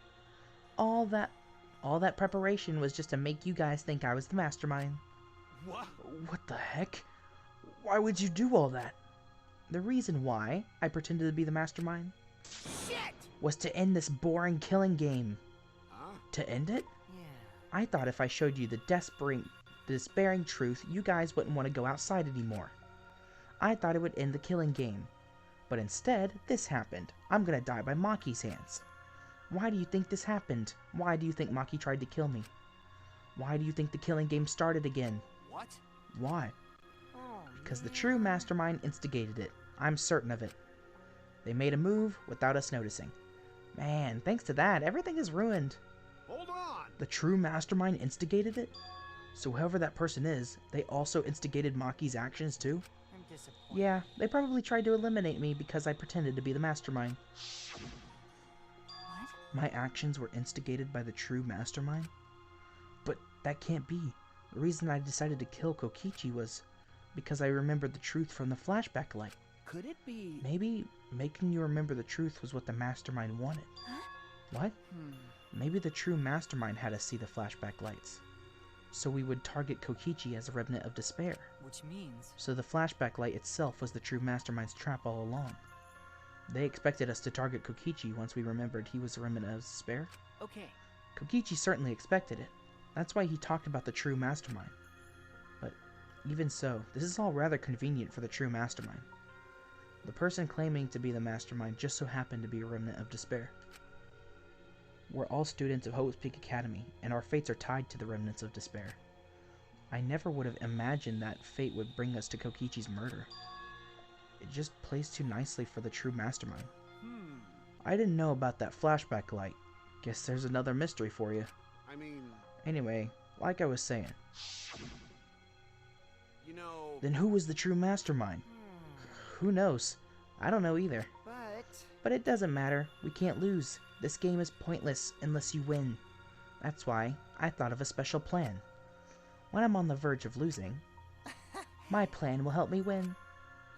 All that preparation was just to make you guys think I was the mastermind. What? What the heck? Why would you do all that? The reason why I pretended to be the mastermind was to end this boring killing game. Huh? To end it? Yeah. I thought if I showed you the despairing truth, you guys wouldn't want to go outside anymore. I thought it would end the killing game. But instead, this happened. I'm gonna die by Maki's hands. Why do you think this happened? Why do you think Maki tried to kill me? Why do you think the killing game started again? What? Why? Oh, Because the true mastermind instigated it. I'm certain of it. They made a move without us noticing. Man, thanks to that, everything is ruined. Hold on! The true mastermind instigated it? So whoever that person is, they also instigated Maki's actions too? I'm disappointed. Yeah, they probably tried to eliminate me because I pretended to be the mastermind. What? My actions were instigated by the true mastermind? But that can't be. The reason I decided to kill Kokichi was because I remembered the truth from the flashback light. Could it be... Maybe making you remember the truth was what the mastermind wanted. Huh? What? Hmm. Maybe the true mastermind had us see the flashback lights. So we would target Kokichi as a remnant of despair. Which means... So the flashback light itself was the true mastermind's trap all along. They expected us to target Kokichi once we remembered he was a remnant of despair. Okay. Kokichi certainly expected it. That's why he talked about the true mastermind. But even so, this is all rather convenient for the true mastermind. The person claiming to be the mastermind just so happened to be a remnant of despair. We're all students of Hope's Peak Academy, and our fates are tied to the remnants of despair. I never would have imagined that fate would bring us to Kokichi's murder. It just plays too nicely for the true mastermind. I didn't know about that flashback light. Guess there's another mystery for you. I mean, Anyway, like I was saying, you know... then who was the true mastermind? Who knows? I don't know either. But it doesn't matter. We can't lose. This game is pointless unless you win. That's why I thought of a special plan. When I'm on the verge of losing, my plan will help me win.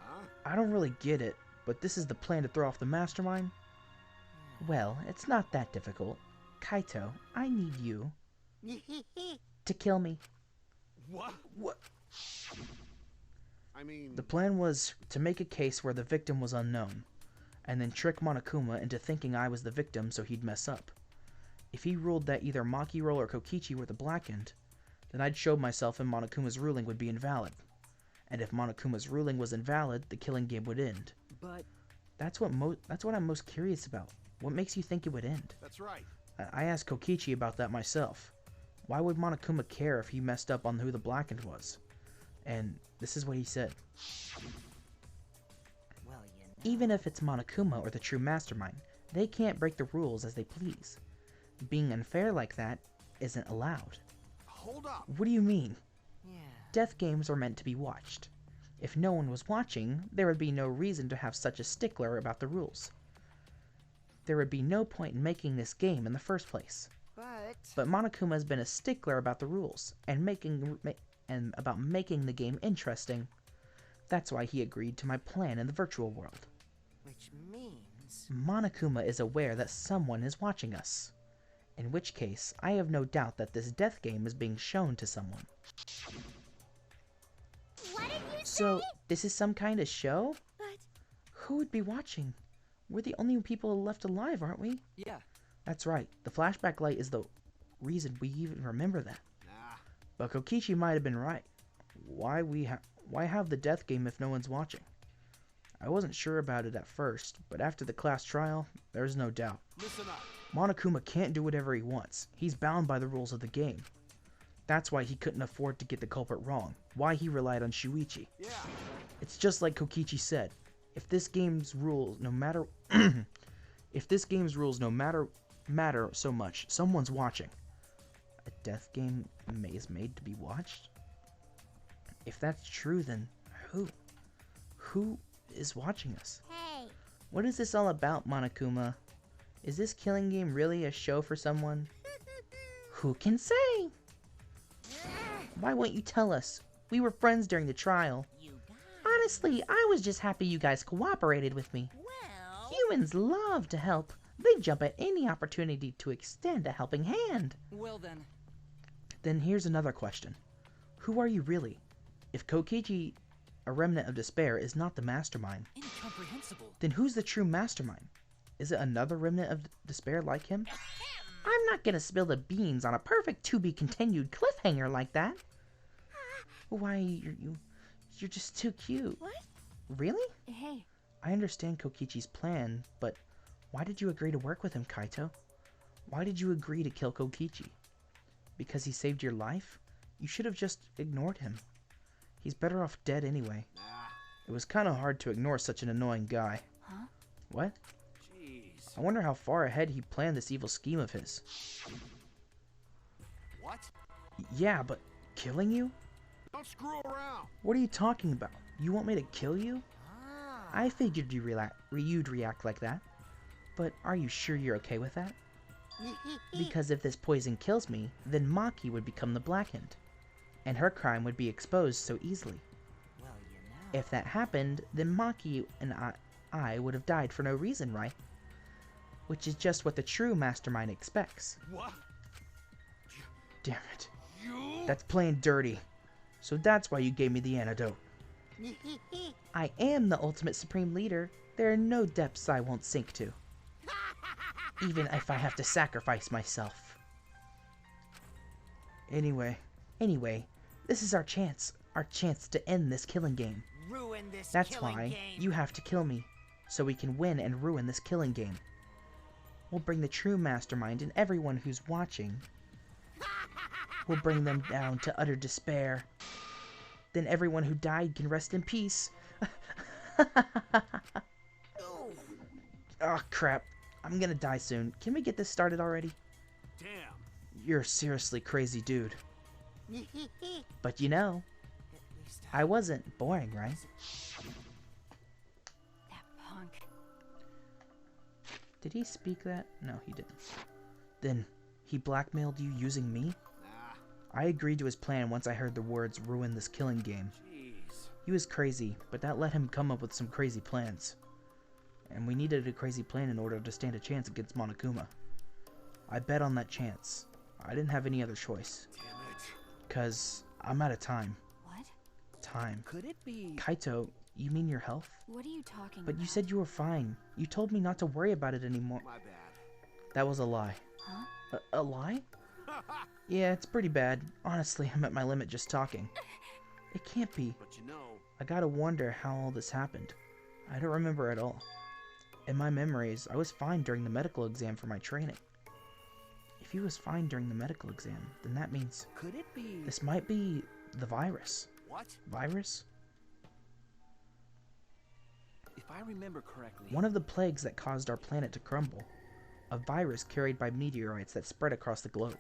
Huh? I don't really get it, but this is the plan to throw off the mastermind? Well, it's not that difficult. Kaito, I need you to kill me. What? What? I mean... The plan was to make a case where the victim was unknown, and then trick Monokuma into thinking I was the victim so he'd mess up. If he ruled that either Maki Roll or Kokichi were the blackened, then I'd show myself and Monokuma's ruling would be invalid. And if Monokuma's ruling was invalid, the killing game would end. But... That's what I'm most curious about. What makes you think it would end? That's right. I asked Kokichi about that myself. Why would Monokuma care if he messed up on who the blackened was? And this is what he said. Well, you know... Even if it's Monokuma or the true mastermind, they can't break the rules as they please. Being unfair like that isn't allowed. Hold up. What do you mean? Yeah. Death games are meant to be watched. If no one was watching, there would be no reason to have such a stickler about the rules. There would be no point in making this game in the first place. But Monokuma has been a stickler about the rules, and about making the game interesting. That's why he agreed to my plan in the virtual world. Which means... Monokuma is aware that someone is watching us. In which case, I have no doubt that this death game is being shown to someone. What did you So, this is some kind of show? But Who would be watching? We're the only people left alive, aren't we? Yeah. That's right. The flashback light is the reason we even remember that. Nah. But Kokichi might have been right. Why have the death game if no one's watching? I wasn't sure about it at first, but after the class trial, there's no doubt. Listen up. Monokuma can't do whatever he wants. He's bound by the rules of the game. That's why he couldn't afford to get the culprit wrong. Why he relied on Shuichi. Yeah. It's just like Kokichi said. If this game's rules no matter matter so much, someone's watching. A death game is made to be watched? If that's true, then who? Who is watching us? Hey, What is this all about, Monokuma? Is this killing game really a show for someone? Who can say? Why won't you tell us? We were friends during the trial. You guys. Honestly, I was just happy you guys cooperated with me. Well. Humans love to help. They jump at any opportunity to extend a helping hand. Well then, Then here's another question. Who are you really? If Kokichi, a remnant of despair, is not the mastermind, incomprehensible. then who's the true mastermind? Is it another remnant of despair like him? I'm not gonna spill the beans on a perfect to-be-continued cliffhanger like that. Why, you're just too cute. What? Really? Hey, I understand Kokichi's plan, but why did you agree to work with him, Kaito? Why did you agree to kill Kokichi? Because he saved your life? You should have just ignored him. He's better off dead anyway. Nah. It was kind of hard to ignore such an annoying guy. Huh? What? Jeez. I wonder how far ahead he planned this evil scheme of his. What? Yeah, but killing you? Don't screw around. What are you talking about? You want me to kill you? I figured you'd react like that. But are you sure you're okay with that? Because if this poison kills me, then Maki would become the Blackened. And her crime would be exposed so easily. Well, you know. If that happened, then Maki and I would have died for no reason, right? Which is just what the true mastermind expects. What? Damn it. You? That's playing dirty. So that's why you gave me the antidote. I am the ultimate supreme leader. There are no depths I won't sink to. Even if I have to sacrifice myself. Anyway, this is our chance to end this killing game. Ruin this That's killing why game. you have to kill me, so we can win and ruin this killing game. We'll bring the true mastermind and everyone who's watching. We'll bring them down to utter despair. Then everyone who died can rest in peace. Oh crap, I'm gonna die soon. Can we get this started already? Damn. You're a seriously crazy dude. But you know, At least I wasn't boring, right? that punk. Did he speak that? No, he didn't. Then, he blackmailed you using me? Nah. I agreed to his plan once I heard the words ruin this killing game. Jeez. He was crazy, but that let him come up with some crazy plans. And we needed a crazy plan in order to stand a chance against Monokuma. I bet on that chance. I didn't have any other choice. Damn it. 'Cause I'm out of time. What? Time. could it be? Kaito, you mean your health? What are you talking But about? you said you were fine. You told me not to worry about it anymore. My bad. That was a lie. Huh? A lie? Yeah, it's pretty bad. Honestly, I'm at my limit just talking. It can't be. But you know, I gotta wonder how all this happened. I don't remember at all. In my memories, I was fine during the medical exam for my training. If he was fine during the medical exam, then that means Could it be? this might be the virus. what? Virus? If I remember correctly, One of the plagues that caused our planet to crumble. A virus carried by meteorites that spread across the globe.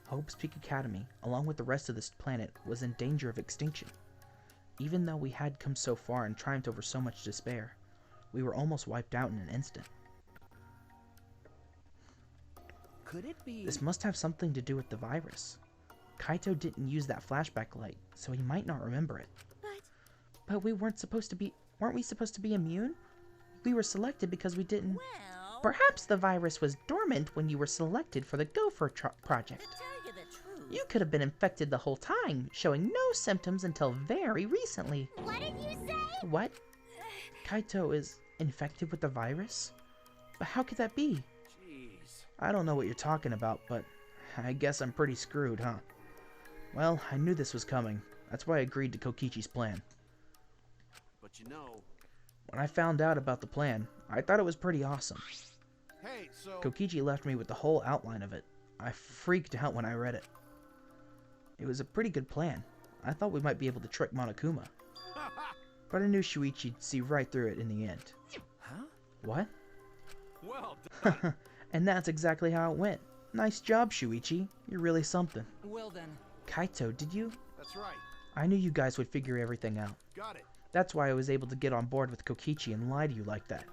Hope's Peak Academy, along with the rest of this planet, was in danger of extinction. Even though we had come so far and triumphed over so much despair, we were almost wiped out in an instant. could it be? This must have something to do with the virus. Kaito didn't use that flashback light, so he might not remember it. But we weren't we supposed to be immune? We were selected because we didn't... Well, Perhaps the virus was dormant when you were selected for the Gopher project. to tell you the truth, You could have been infected the whole time, showing no symptoms until very recently. What did you say? What? Kaito is infected with the virus? But how could that be? Jeez. I don't know what you're talking about, but I guess I'm pretty screwed, huh? Well, I knew this was coming. That's why I agreed to Kokichi's plan. But you know, When I found out about the plan, I thought it was pretty awesome. hey, so Kokichi left me with the whole outline of it. I freaked out when I read it. It was a pretty good plan. I thought we might be able to trick Monokuma. But I knew Shuichi'd see right through it in the end. Huh? What? Well done. And that's exactly how it went. Nice job, Shuichi. You're really something. Well then. Kaito, did you? That's right. I knew you guys would figure everything out. Got it. That's why I was able to get on board with Kokichi and lie to you like that.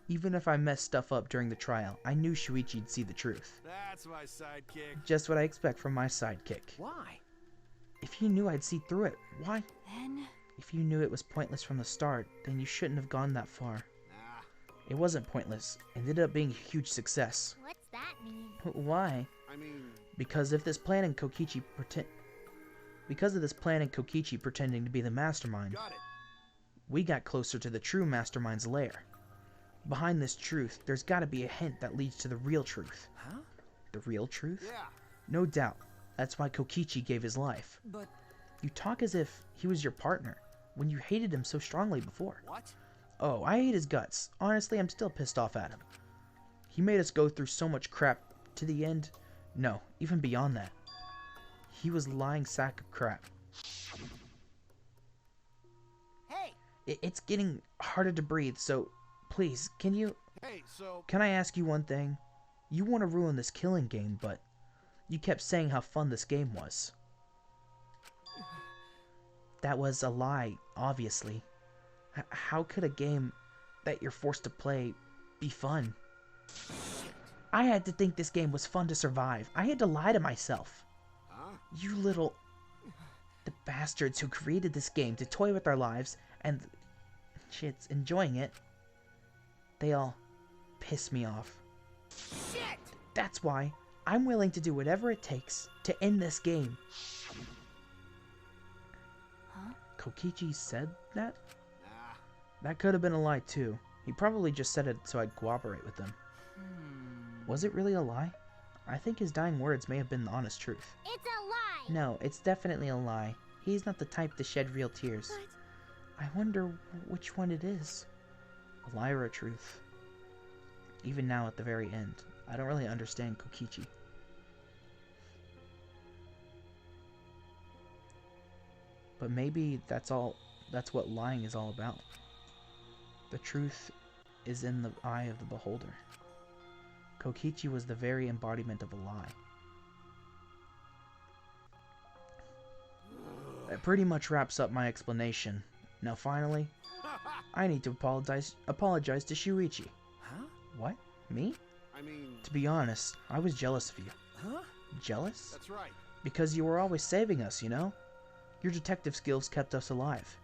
Even if I messed stuff up during the trial, I knew Shuichi'd see the truth. That's my sidekick. Just what I expect from my sidekick. Why? If you knew I'd see through it, why? Then... If you knew it was pointless from the start, then you shouldn't have gone that far. Nah. It wasn't pointless. It ended up being a huge success. What's that mean? Why? I mean, Because of this plan and Kokichi pretending to be the mastermind, got it. we got closer to the true mastermind's lair. Behind this truth, there's gotta be a hint that leads to the real truth. Huh? The real truth? Yeah. No doubt. That's why Kokichi gave his life. But You talk as if he was your partner, when you hated him so strongly before. What? Oh, I hate his guts. Honestly, I'm still pissed off at him. He made us go through so much crap to the end. No, even beyond that. He was a lying sack of crap. Hey! It's getting harder to breathe, so please, Hey, so can I ask you one thing? You want to ruin this killing game, but you kept saying how fun this game was. That was a lie, obviously. How could a game that you're forced to play be fun? I had to think this game was fun to survive. I had to lie to myself. huh? You little... The bastards who created this game to toy with our lives and... shit's enjoying it. They all piss me off. Shit! That's why I'm willing to do whatever it takes to end this game. Huh? Kokichi said that? Nah. That could have been a lie too. He probably just said it so I'd cooperate with him. Was it really a lie? I think his dying words may have been the honest truth. It's a lie! No, it's definitely a lie. He's not the type to shed real tears. But I wonder which one it is. A lie or a truth. Even now at the very end, I don't really understand Kokichi. But maybe that's what lying is all about. The truth is in the eye of the beholder. Kokichi was the very embodiment of a lie. That pretty much wraps up my explanation. Now finally, I need to apologize to Shuichi. Huh? What? Me? I mean, To be honest, I was jealous of you. Huh? Jealous? that's right. Because you were always saving us, you know? Your detective skills kept us alive.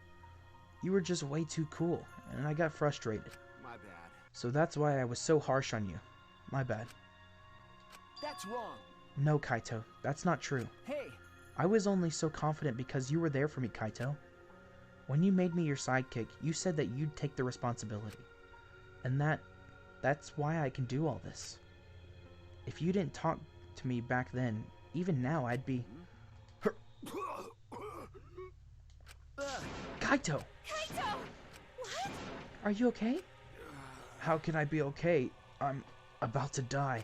You were just way too cool, and I got frustrated. My bad. So that's why I was so harsh on you. My bad. That's wrong. No, Kaito, that's not true. Hey, I was only so confident because you were there for me, Kaito. When you made me your sidekick, you said that you'd take the responsibility. And that's why I can do all this. If you didn't talk to me back then, even now I'd be... Kaito! Kaito! What? Are you okay? How can I be okay? I'm about to die.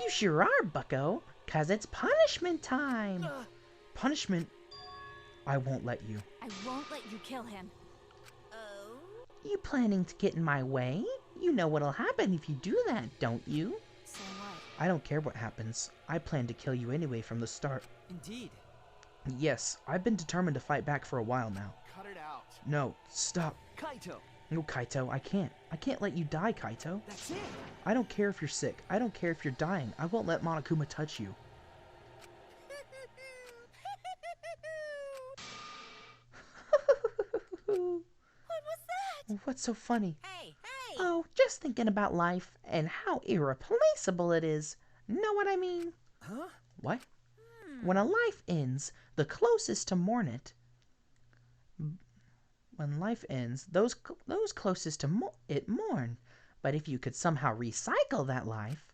You sure are, bucko. 'Cause it's punishment time. Punishment? I won't let you. I won't let you kill him. Oh? You planning to get in my way? You know what'll happen if you do that, don't you? So what? I don't care what happens. I plan to kill you anyway from the start. indeed. Yes, I've been determined to fight back for a while now. Cut it out. No, stop. Kaito. No, Kaito, I can't. I can't let you die, Kaito. That's it. I don't care if you're sick. I don't care if you're dying. I won't let Monokuma touch you. What was that? What's so funny? Hey, hey! Oh, just thinking about life and how irreplaceable it is. Know what I mean? Huh? What? When a life ends, the closest to mourn it. When life ends, those closest to it mourn. But if you could somehow recycle that life,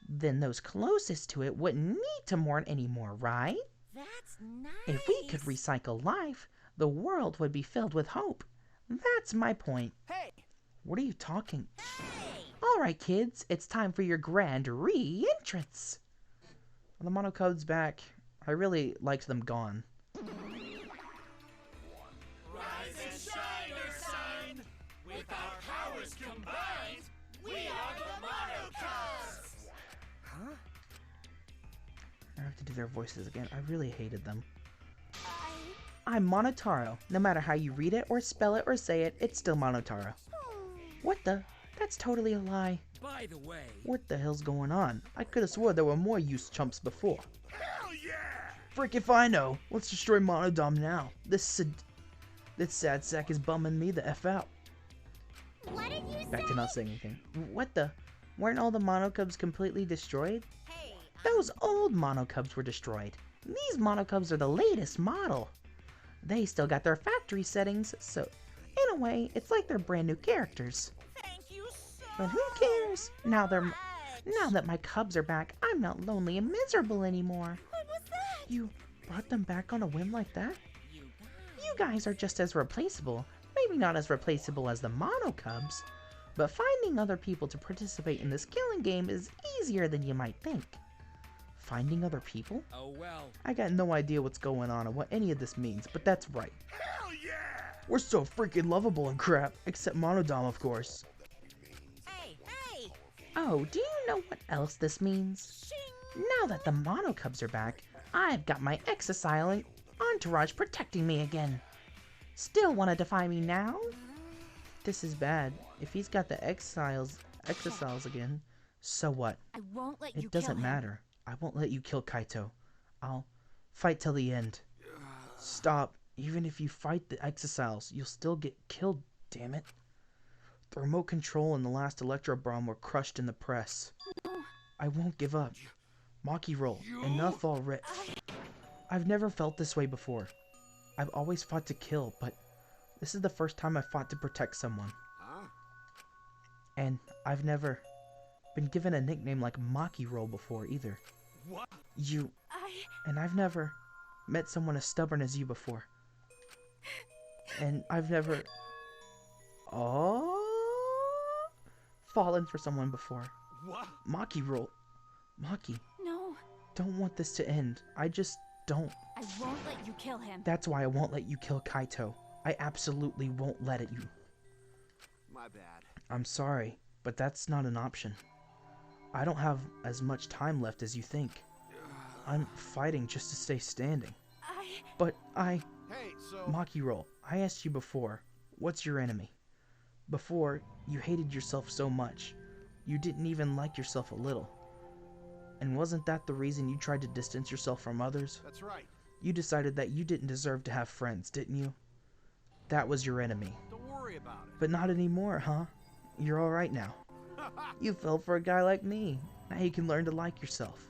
then those closest to it wouldn't need to mourn anymore, right? That's nice. If we could recycle life, the world would be filled with hope. That's my point. Hey! What are you talking? Hey! All right, kids, it's time for your grand re-entrance. The monocode's back. I really liked them gone. Rise and shine, Earthsign! With our powers combined, we are the Mono Cubs! Huh? I have to do their voices again. I really hated them. I'm Monotaro. No matter how you read it or spell it or say it, it's still Monotaro. What the? That's totally a lie. By the way, What the hell's going on? I could have swore there were more use chumps before. Hell yeah! Frick if I know. Let's destroy Monodom now. This sad sack is bumming me the F out. What did you Back say? to not saying anything. What the? Weren't all the Monocubs completely destroyed? Hey, Those old Monocubs were destroyed. These Monocubs are the latest model. They still got their factory settings, so in a way, it's like they're brand new characters. thank you so But who cares? Now that my cubs are back, I'm not lonely and miserable anymore. What was that? You brought them back on a whim like that? You You guys are just as replaceable. Maybe not as replaceable as the Mono Cubs, but finding other people to participate in this killing game is easier than you might think. Finding other people? oh well. I got no idea what's going on or what any of this means, but that's right. Hell yeah! We're so freaking lovable and crap, except Monodom, of course. Hey, hey! Oh, do you know what else this means? Now that the Mono Cubs are back, I've got my Exile entourage protecting me again. Still want to defy me now? This is bad. If he's got the exiles again, so what? I won't let you It doesn't kill him. matter. I won't let you kill Kaito. I'll fight till the end. Stop. Even if you fight the exiles, you'll still get killed, damn it. The remote control and the last Electro Bomb were crushed in the press. I won't give up. Maki roll. Enough already. I've never felt this way before. I've always fought to kill, but this is the first time I've fought to protect someone. Huh? And I've never been given a nickname like Maki roll before either. What? And I've never met someone as stubborn as you before. And I've never... fallen for someone before. What? Maki roll. Maki, No, don't want this to end. I just don't. I won't let you kill him. That's why I won't let you kill Kaito. I absolutely won't let it you. My bad. I'm sorry, but that's not an option. I don't have as much time left as you think. I'm fighting just to stay standing. But Hey, so... Maki roll, I asked you before, what's your enemy? Before, you hated yourself so much. You didn't even like yourself a little. And wasn't that the reason you tried to distance yourself from others? That's right. You decided that you didn't deserve to have friends, didn't you? That was your enemy. Don't worry about it. But not anymore, huh? You're alright now. You fell for a guy like me. Now you can learn to like yourself.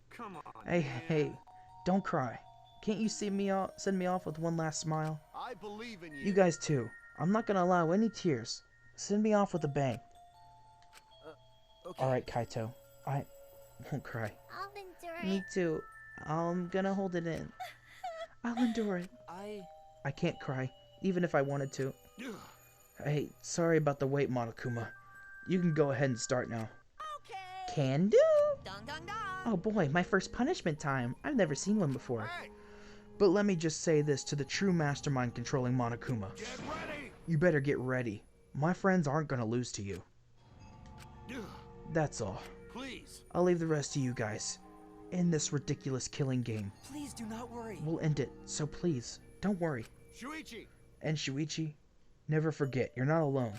Come on. Hey, don't cry. Can't you send me off with one last smile? I believe in you. You guys too. I'm not gonna allow any tears. Send me off with a bang. Okay. Alright, Kaito. I won't cry. I'll endure it. Me too. I'm gonna hold it in. I'll endure it. I can't cry, even if I wanted to. Hey, sorry about the wait, Monokuma. You can go ahead and start now. Okay. Can do! Dong dong dong. Oh boy, my first punishment time. I've never seen one before. Hey, But let me just say this to the true mastermind controlling Monokuma. get ready. You better get ready. My friends aren't gonna lose to you. That's all. Please. I'll leave the rest to you guys. End this ridiculous killing game. Please do not worry. We'll end it, so please, don't worry. Shuichi. And Shuichi, never forget, you're not alone.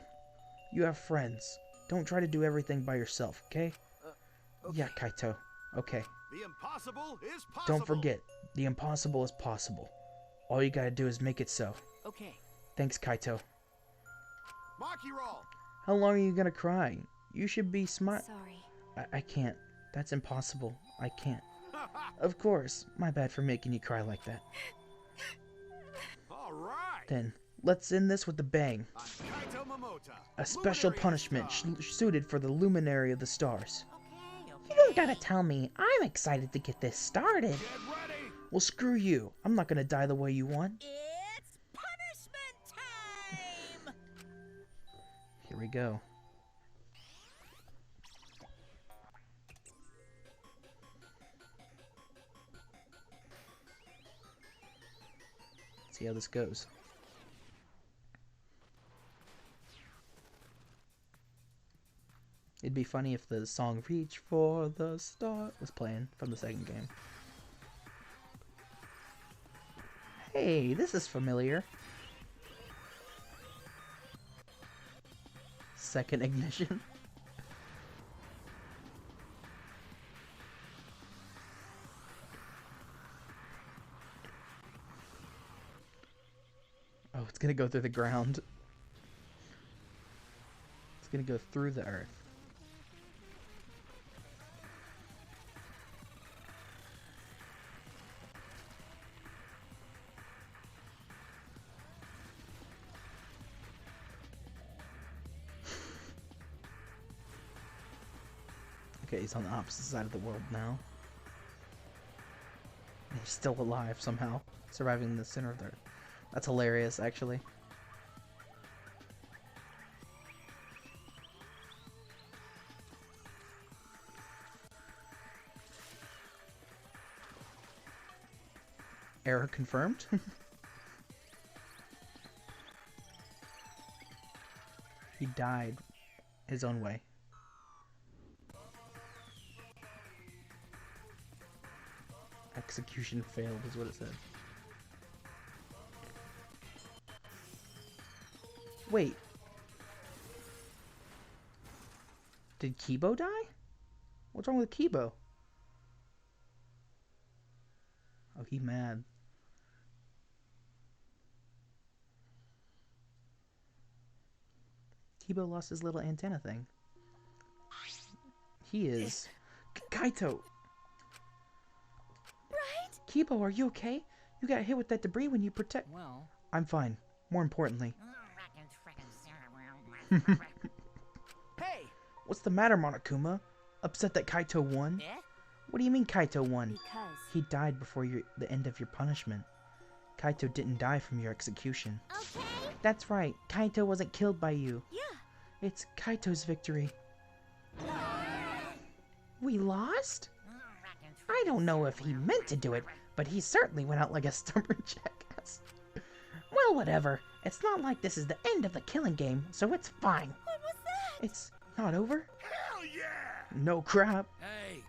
You have friends. Don't try to do everything by yourself, okay? Okay. Yeah, Kaito. Okay. The impossible is possible. Don't forget, the impossible is possible. All you gotta do is make it so. Okay. Thanks, Kaito. Maki roll. How long are you gonna cry? You should be smart. Sorry. I can't. That's impossible. I can't. Of course. My bad for making you cry like that. All right. Then, let's end this with a bang. I'm Kaito Momota. A special Luminary of the punishment Stars. suited for the Luminary of the Stars. Okay, okay. You don't gotta tell me. I'm excited to get this started. Get ready. Well, screw you. I'm not gonna die the way you want. It's punishment time. Here we go. See how this goes. It'd be funny if the song Reach for the Star was playing from the second game. Hey, this is familiar. Second ignition. Oh, it's gonna go through the ground. It's gonna go through the earth. Okay, he's on the opposite side of the world now. And he's still alive somehow, surviving in the center of the earth. That's hilarious, actually. Error confirmed. He died his own way. Execution failed is what it said. Wait. Did Kibo die? What's wrong with Kibo? Oh, he mad. Kibo lost his little antenna thing. He is... Kaito! Right? Kibo, are you okay? You got hit with that debris when you protect... Well... I'm fine. More importantly. Hey! What's the matter, Monokuma? Upset that Kaito won? Eh? What do you mean Kaito won? Because He died before the end of your punishment. Kaito didn't die from your execution. Okay? That's right. Kaito wasn't killed by you. Yeah. It's Kaito's victory. We lost? I don't know if he meant to do it, but he certainly went out like a stubborn jackass. Well, whatever. It's not like this is the end of the killing game, so it's fine. What was that? It's not over? Hell yeah! No crap. Hey!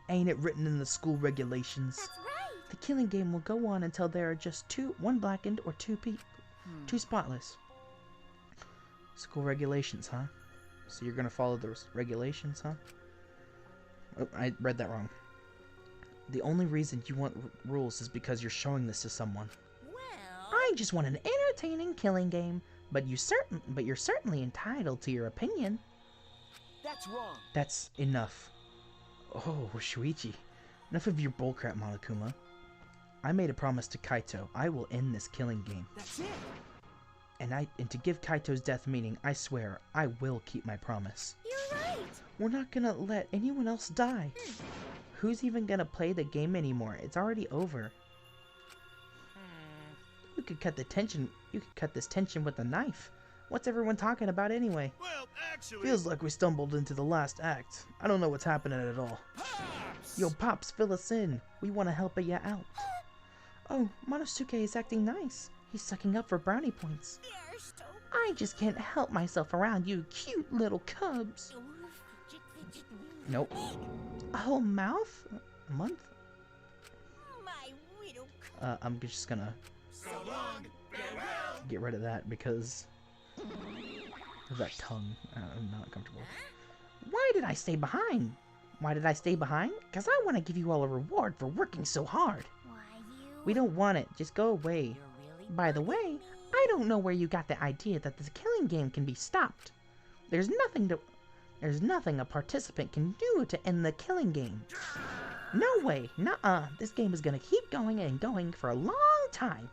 Ain't it written in the school regulations? That's right. The killing game will go on until there are just one blackened or two spotless. School regulations, huh? So you're gonna follow the regulations, huh? Oh, I read that wrong. The only reason you want rules is because you're showing this to someone. Well, I just want an entertaining killing game, but you're certainly entitled to your opinion. That's wrong. That's enough. Oh, Shuichi. Enough of your bullcrap, Monokuma. I made a promise to Kaito. I will end this killing game. That's it. And to give Kaito's death meaning, I swear, I will keep my promise. You're right. We're not gonna let anyone else die. Who's even gonna play the game anymore? It's already over. You could cut the tension. You could cut this tension with a knife. What's everyone talking about anyway? Well, actually... Feels like we stumbled into the last act. I don't know what's happening at all. Pops! Yo, Pops, fill us in. We want to help you out. Oh, Monosuke is acting nice. He's sucking up for brownie points. You're so I just can't help myself around you cute little cubs. Nope. A whole mouth? A month? my widow. I'm just gonna So long, farewell! get rid of that because of that tongue. I'm not comfortable. Why did I stay behind? Why did I stay behind? Because I want to give you all a reward for working so hard. Why you? We don't want it. Just go away. you're really By the way, I don't know where you got the idea that this killing game can be stopped. There's nothing a participant can do to end the killing game. No way. Nuh-uh. This game is gonna keep going and going for a long time.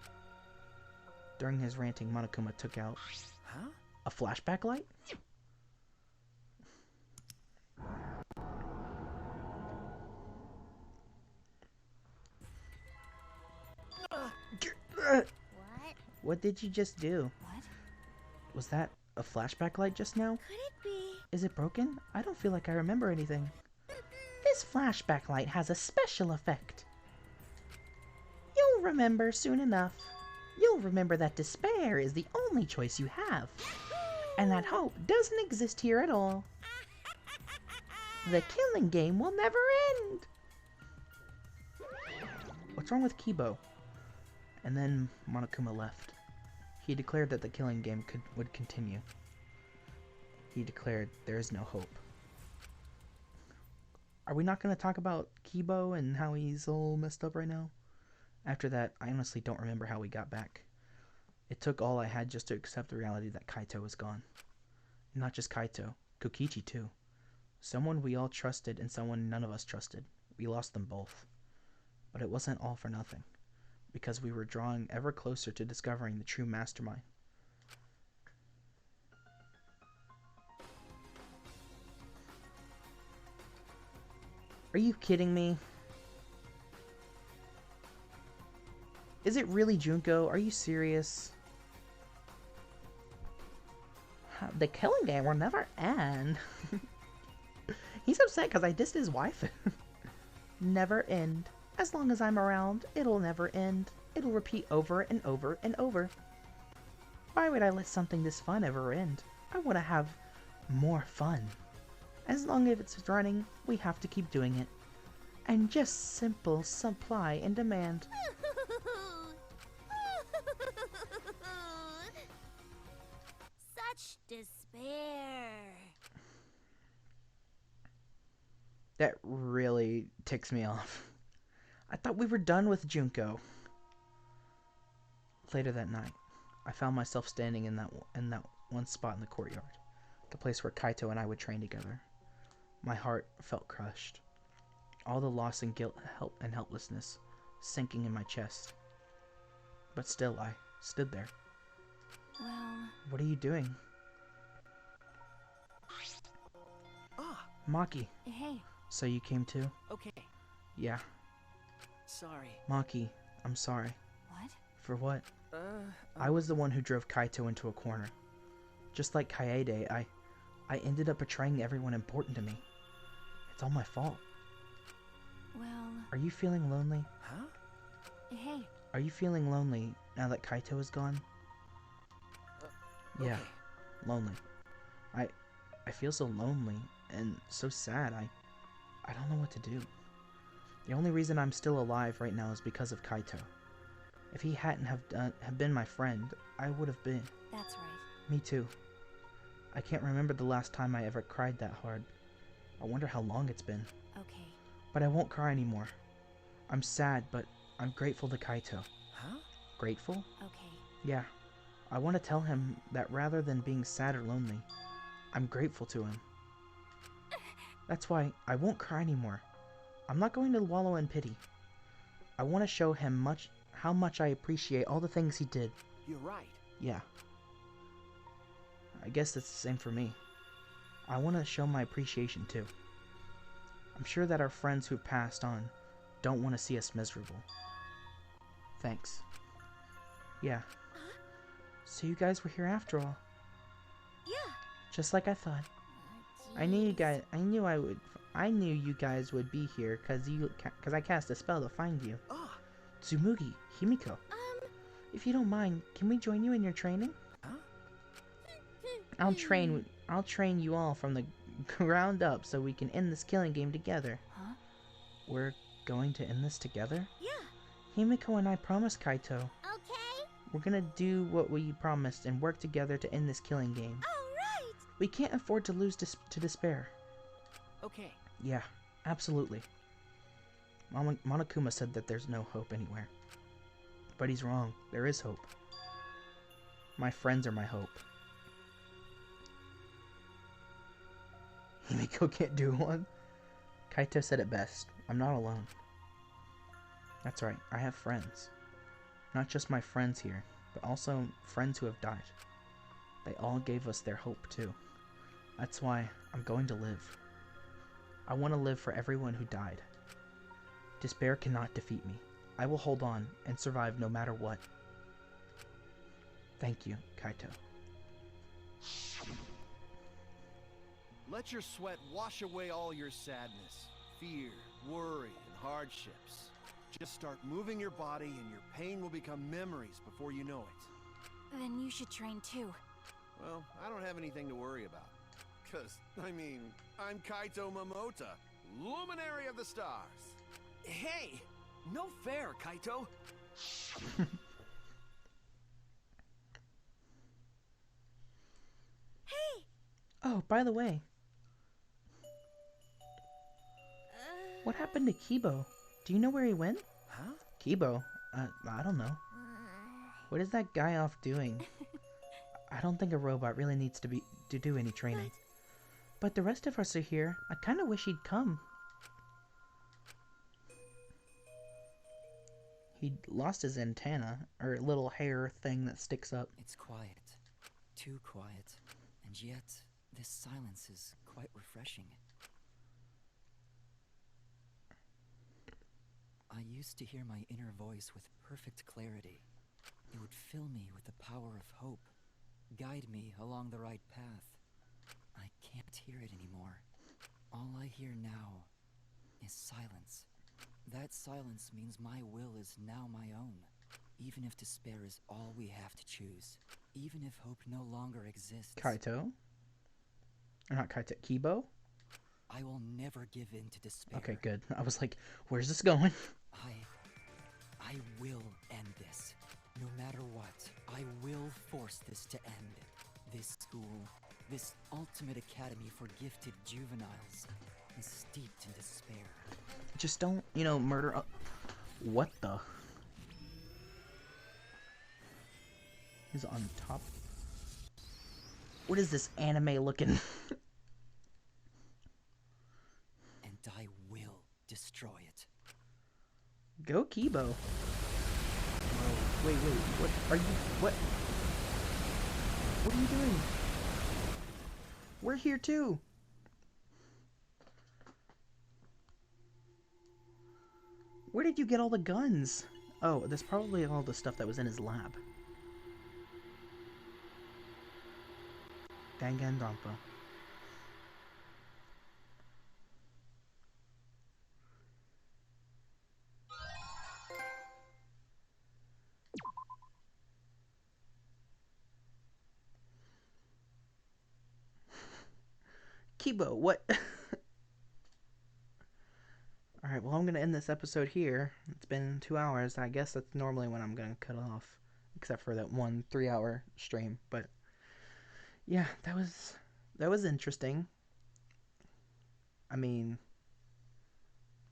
During his ranting, Monokuma took out Huh? a flashback light. What? What did you just do? what? Was that a flashback light just now? Could it be? Is it broken? I don't feel like I remember anything. This flashback light has a special effect. You'll remember soon enough. you'll remember that despair is the only choice you have. And that hope doesn't exist here at all. The killing game will never end! What's wrong with Kibo? And then Monokuma left. He declared that the killing game would continue. He declared there is no hope. Are we not going to talk about Kibo and how he's all messed up right now? After that, I honestly don't remember how we got back. It took all I had just to accept the reality that Kaito was gone. Not just Kaito, Kokichi too. Someone we all trusted and someone none of us trusted. We lost them both. But it wasn't all for nothing, because we were drawing ever closer to discovering the true mastermind. Are you kidding me? Is it really Junko? Are you serious? The killing game will never end. He's upset because I dissed his wife. Never end. As long as I'm around, it'll never end. It'll repeat over and over and over. Why would I let something this fun ever end? I want to have more fun. As long as it's running, we have to keep doing it. And just simple supply and demand. Such despair. That really ticks me off. I thought we were done with Junko. Later that night, I found myself standing in that one spot in the courtyard, the place where Kaito and I would train together. My heart felt crushed. All the loss and guilt and helplessness sinking in my chest. But still, I stood there. Well... What are you doing? Ah, Maki. Hey. So you came too? okay. Yeah. Sorry. Maki, I'm sorry. What? For what? I was the one who drove Kaito into a corner. Just like Kaede, I ended up betraying everyone important to me. It's all my fault. Well... Are you feeling lonely? Huh? Hey. Are you feeling lonely now that Kaito is gone? Yeah, Okay. lonely. I feel so lonely and so sad. I don't know what to do. The only reason I'm still alive right now is because of Kaito. If he hadn't have been my friend, I would have been. That's right. Me too. I can't remember the last time I ever cried that hard. I wonder how long it's been. Okay. But I won't cry anymore. I'm sad, but I'm grateful to Kaito. Huh? Grateful? Okay. Yeah. I want to tell him that rather than being sad or lonely, I'm grateful to him. That's why I won't cry anymore. I'm not going to wallow in pity. I want to show him how much I appreciate all the things he did. You're right. Yeah. I guess it's the same for me. I want to show my appreciation too. I'm sure that our friends who've passed on don't want to see us miserable. Thanks. Yeah. So you guys were here after all. Yeah. Just like I thought. I knew you guys would be here cause I cast a spell to find you. Ah. Tsumugi, Himiko. If you don't mind, can we join you in your training? Huh? I'll train you all from the ground up so we can end this killing game together. Huh? We're going to end this together? Yeah. Himiko and I promised Kaito. Okay? We're gonna do what we promised and work together to end this killing game. All We can't afford to lose to despair. Okay. Yeah, absolutely. Monokuma said that there's no hope anywhere. But he's wrong. There is hope. My friends are my hope. Himiko can't do one. Kaito said it best. I'm not alone. That's right. I have friends. Not just my friends here, but also friends who have died. They all gave us their hope too. That's why I'm going to live. I want to live for everyone who died. Despair cannot defeat me. I will hold on and survive no matter what. Thank you, Kaito. Let your sweat wash away all your sadness, fear, worry, and hardships. Just start moving your body and your pain will become memories before you know it. Then you should train too. Well, I don't have anything to worry about. Cause, I mean, I'm Kaito Momota, Luminary of the Stars. Hey! No fair, Kaito! Hey! Oh, by the way, what happened to Kibo? Do you know where he went? Huh? Kibo? I don't know. What is that guy off doing? I don't think a robot really needs to do any training. But the rest of us are here. I kind of wish he'd come. He lost his antenna, or little hair thing that sticks up. It's quiet. Too quiet. And yet, this silence is quite refreshing. I used to hear my inner voice with perfect clarity. It would fill me with the power of hope, guide me along the right path. I can't hear it anymore. All I hear now is silence. That silence means my will is now my own. Even if despair is all we have to choose. Even if hope no longer exists. Kaito? Or not Kaito, Kibo? I will never give in to despair. Okay, good. I was like, where's this going? I will end this. No matter what, I will force this to end. This school, this ultimate academy for gifted juveniles, is steeped in despair. Just don't, murder. What the? He's on top. What is this anime looking? And I will destroy it. Go Kibo. Wait, what are you, what are you doing? We're here too. Where did you get all the guns? Oh, that's probably all the stuff that was in his lab. Danganronpa. Kibo, what? Alright, well, I'm going to end this episode here. It's been 2 hours. I guess that's normally when I'm going to cut off. Except for that 1 3-hour stream. But, yeah, that was interesting. I mean,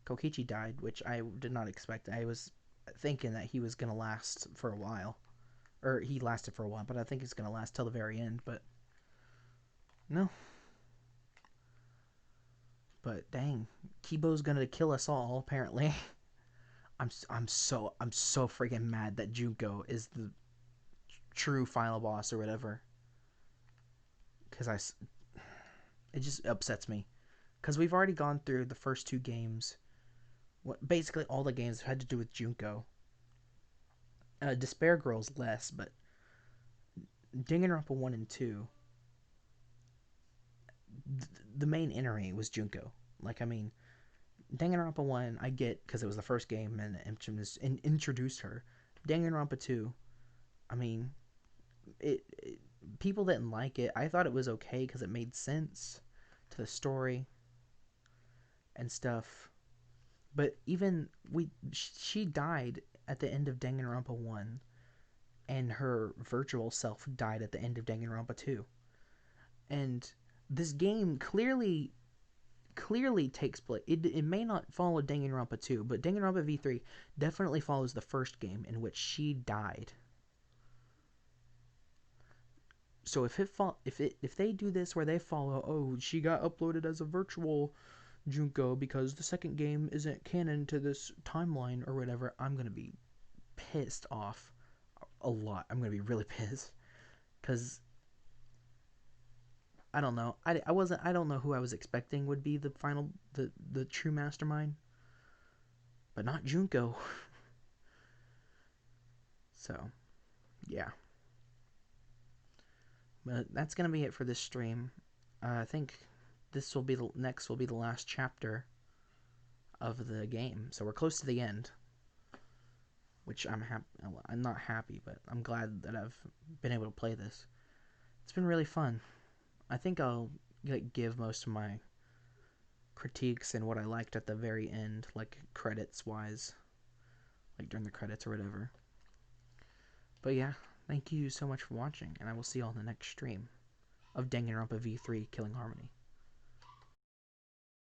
Kokichi died, which I did not expect. I was thinking that he was going to last for a while. Or, he lasted for a while, but I think he's going to last till the very end. But, no. But dang, Kibo's gonna kill us all. Apparently, I'm so freaking mad that Junko is the true final boss or whatever. Because it just upsets me. Because we've already gone through the first 2 games. Basically all the games had to do with Junko. Despair Girl's less, but Danganronpa 1 and 2. The main enemy was Junko. Like, I mean, Danganronpa 1, I get because it was the first game and introduced her. Danganronpa 2, I mean, people didn't like it. I thought it was okay because it made sense to the story and stuff. But even she died at the end of Danganronpa 1, and her virtual self died at the end of Danganronpa 2. And this game clearly takes place. It may not follow Danganronpa 2, but Danganronpa V3 definitely follows the first game in which she died. So if they do this where they follow, oh, she got uploaded as a virtual Junko because the second game isn't canon to this timeline or whatever, I'm gonna be pissed off a lot. I'm gonna be really pissed because I don't know. I don't know who I was expecting would be the final, the true mastermind. But not Junko. So, yeah. But that's going to be it for this stream. I think this will be the last chapter of the game. So we're close to the end. which I'm not happy, but I'm glad that I've been able to play this. It's been really fun. I think I'll give most of my critiques and what I liked at the very end, like credits wise, like during the credits or whatever. But yeah, thank you so much for watching, and I will see you all in the next stream of Danganronpa V3 Killing Harmony.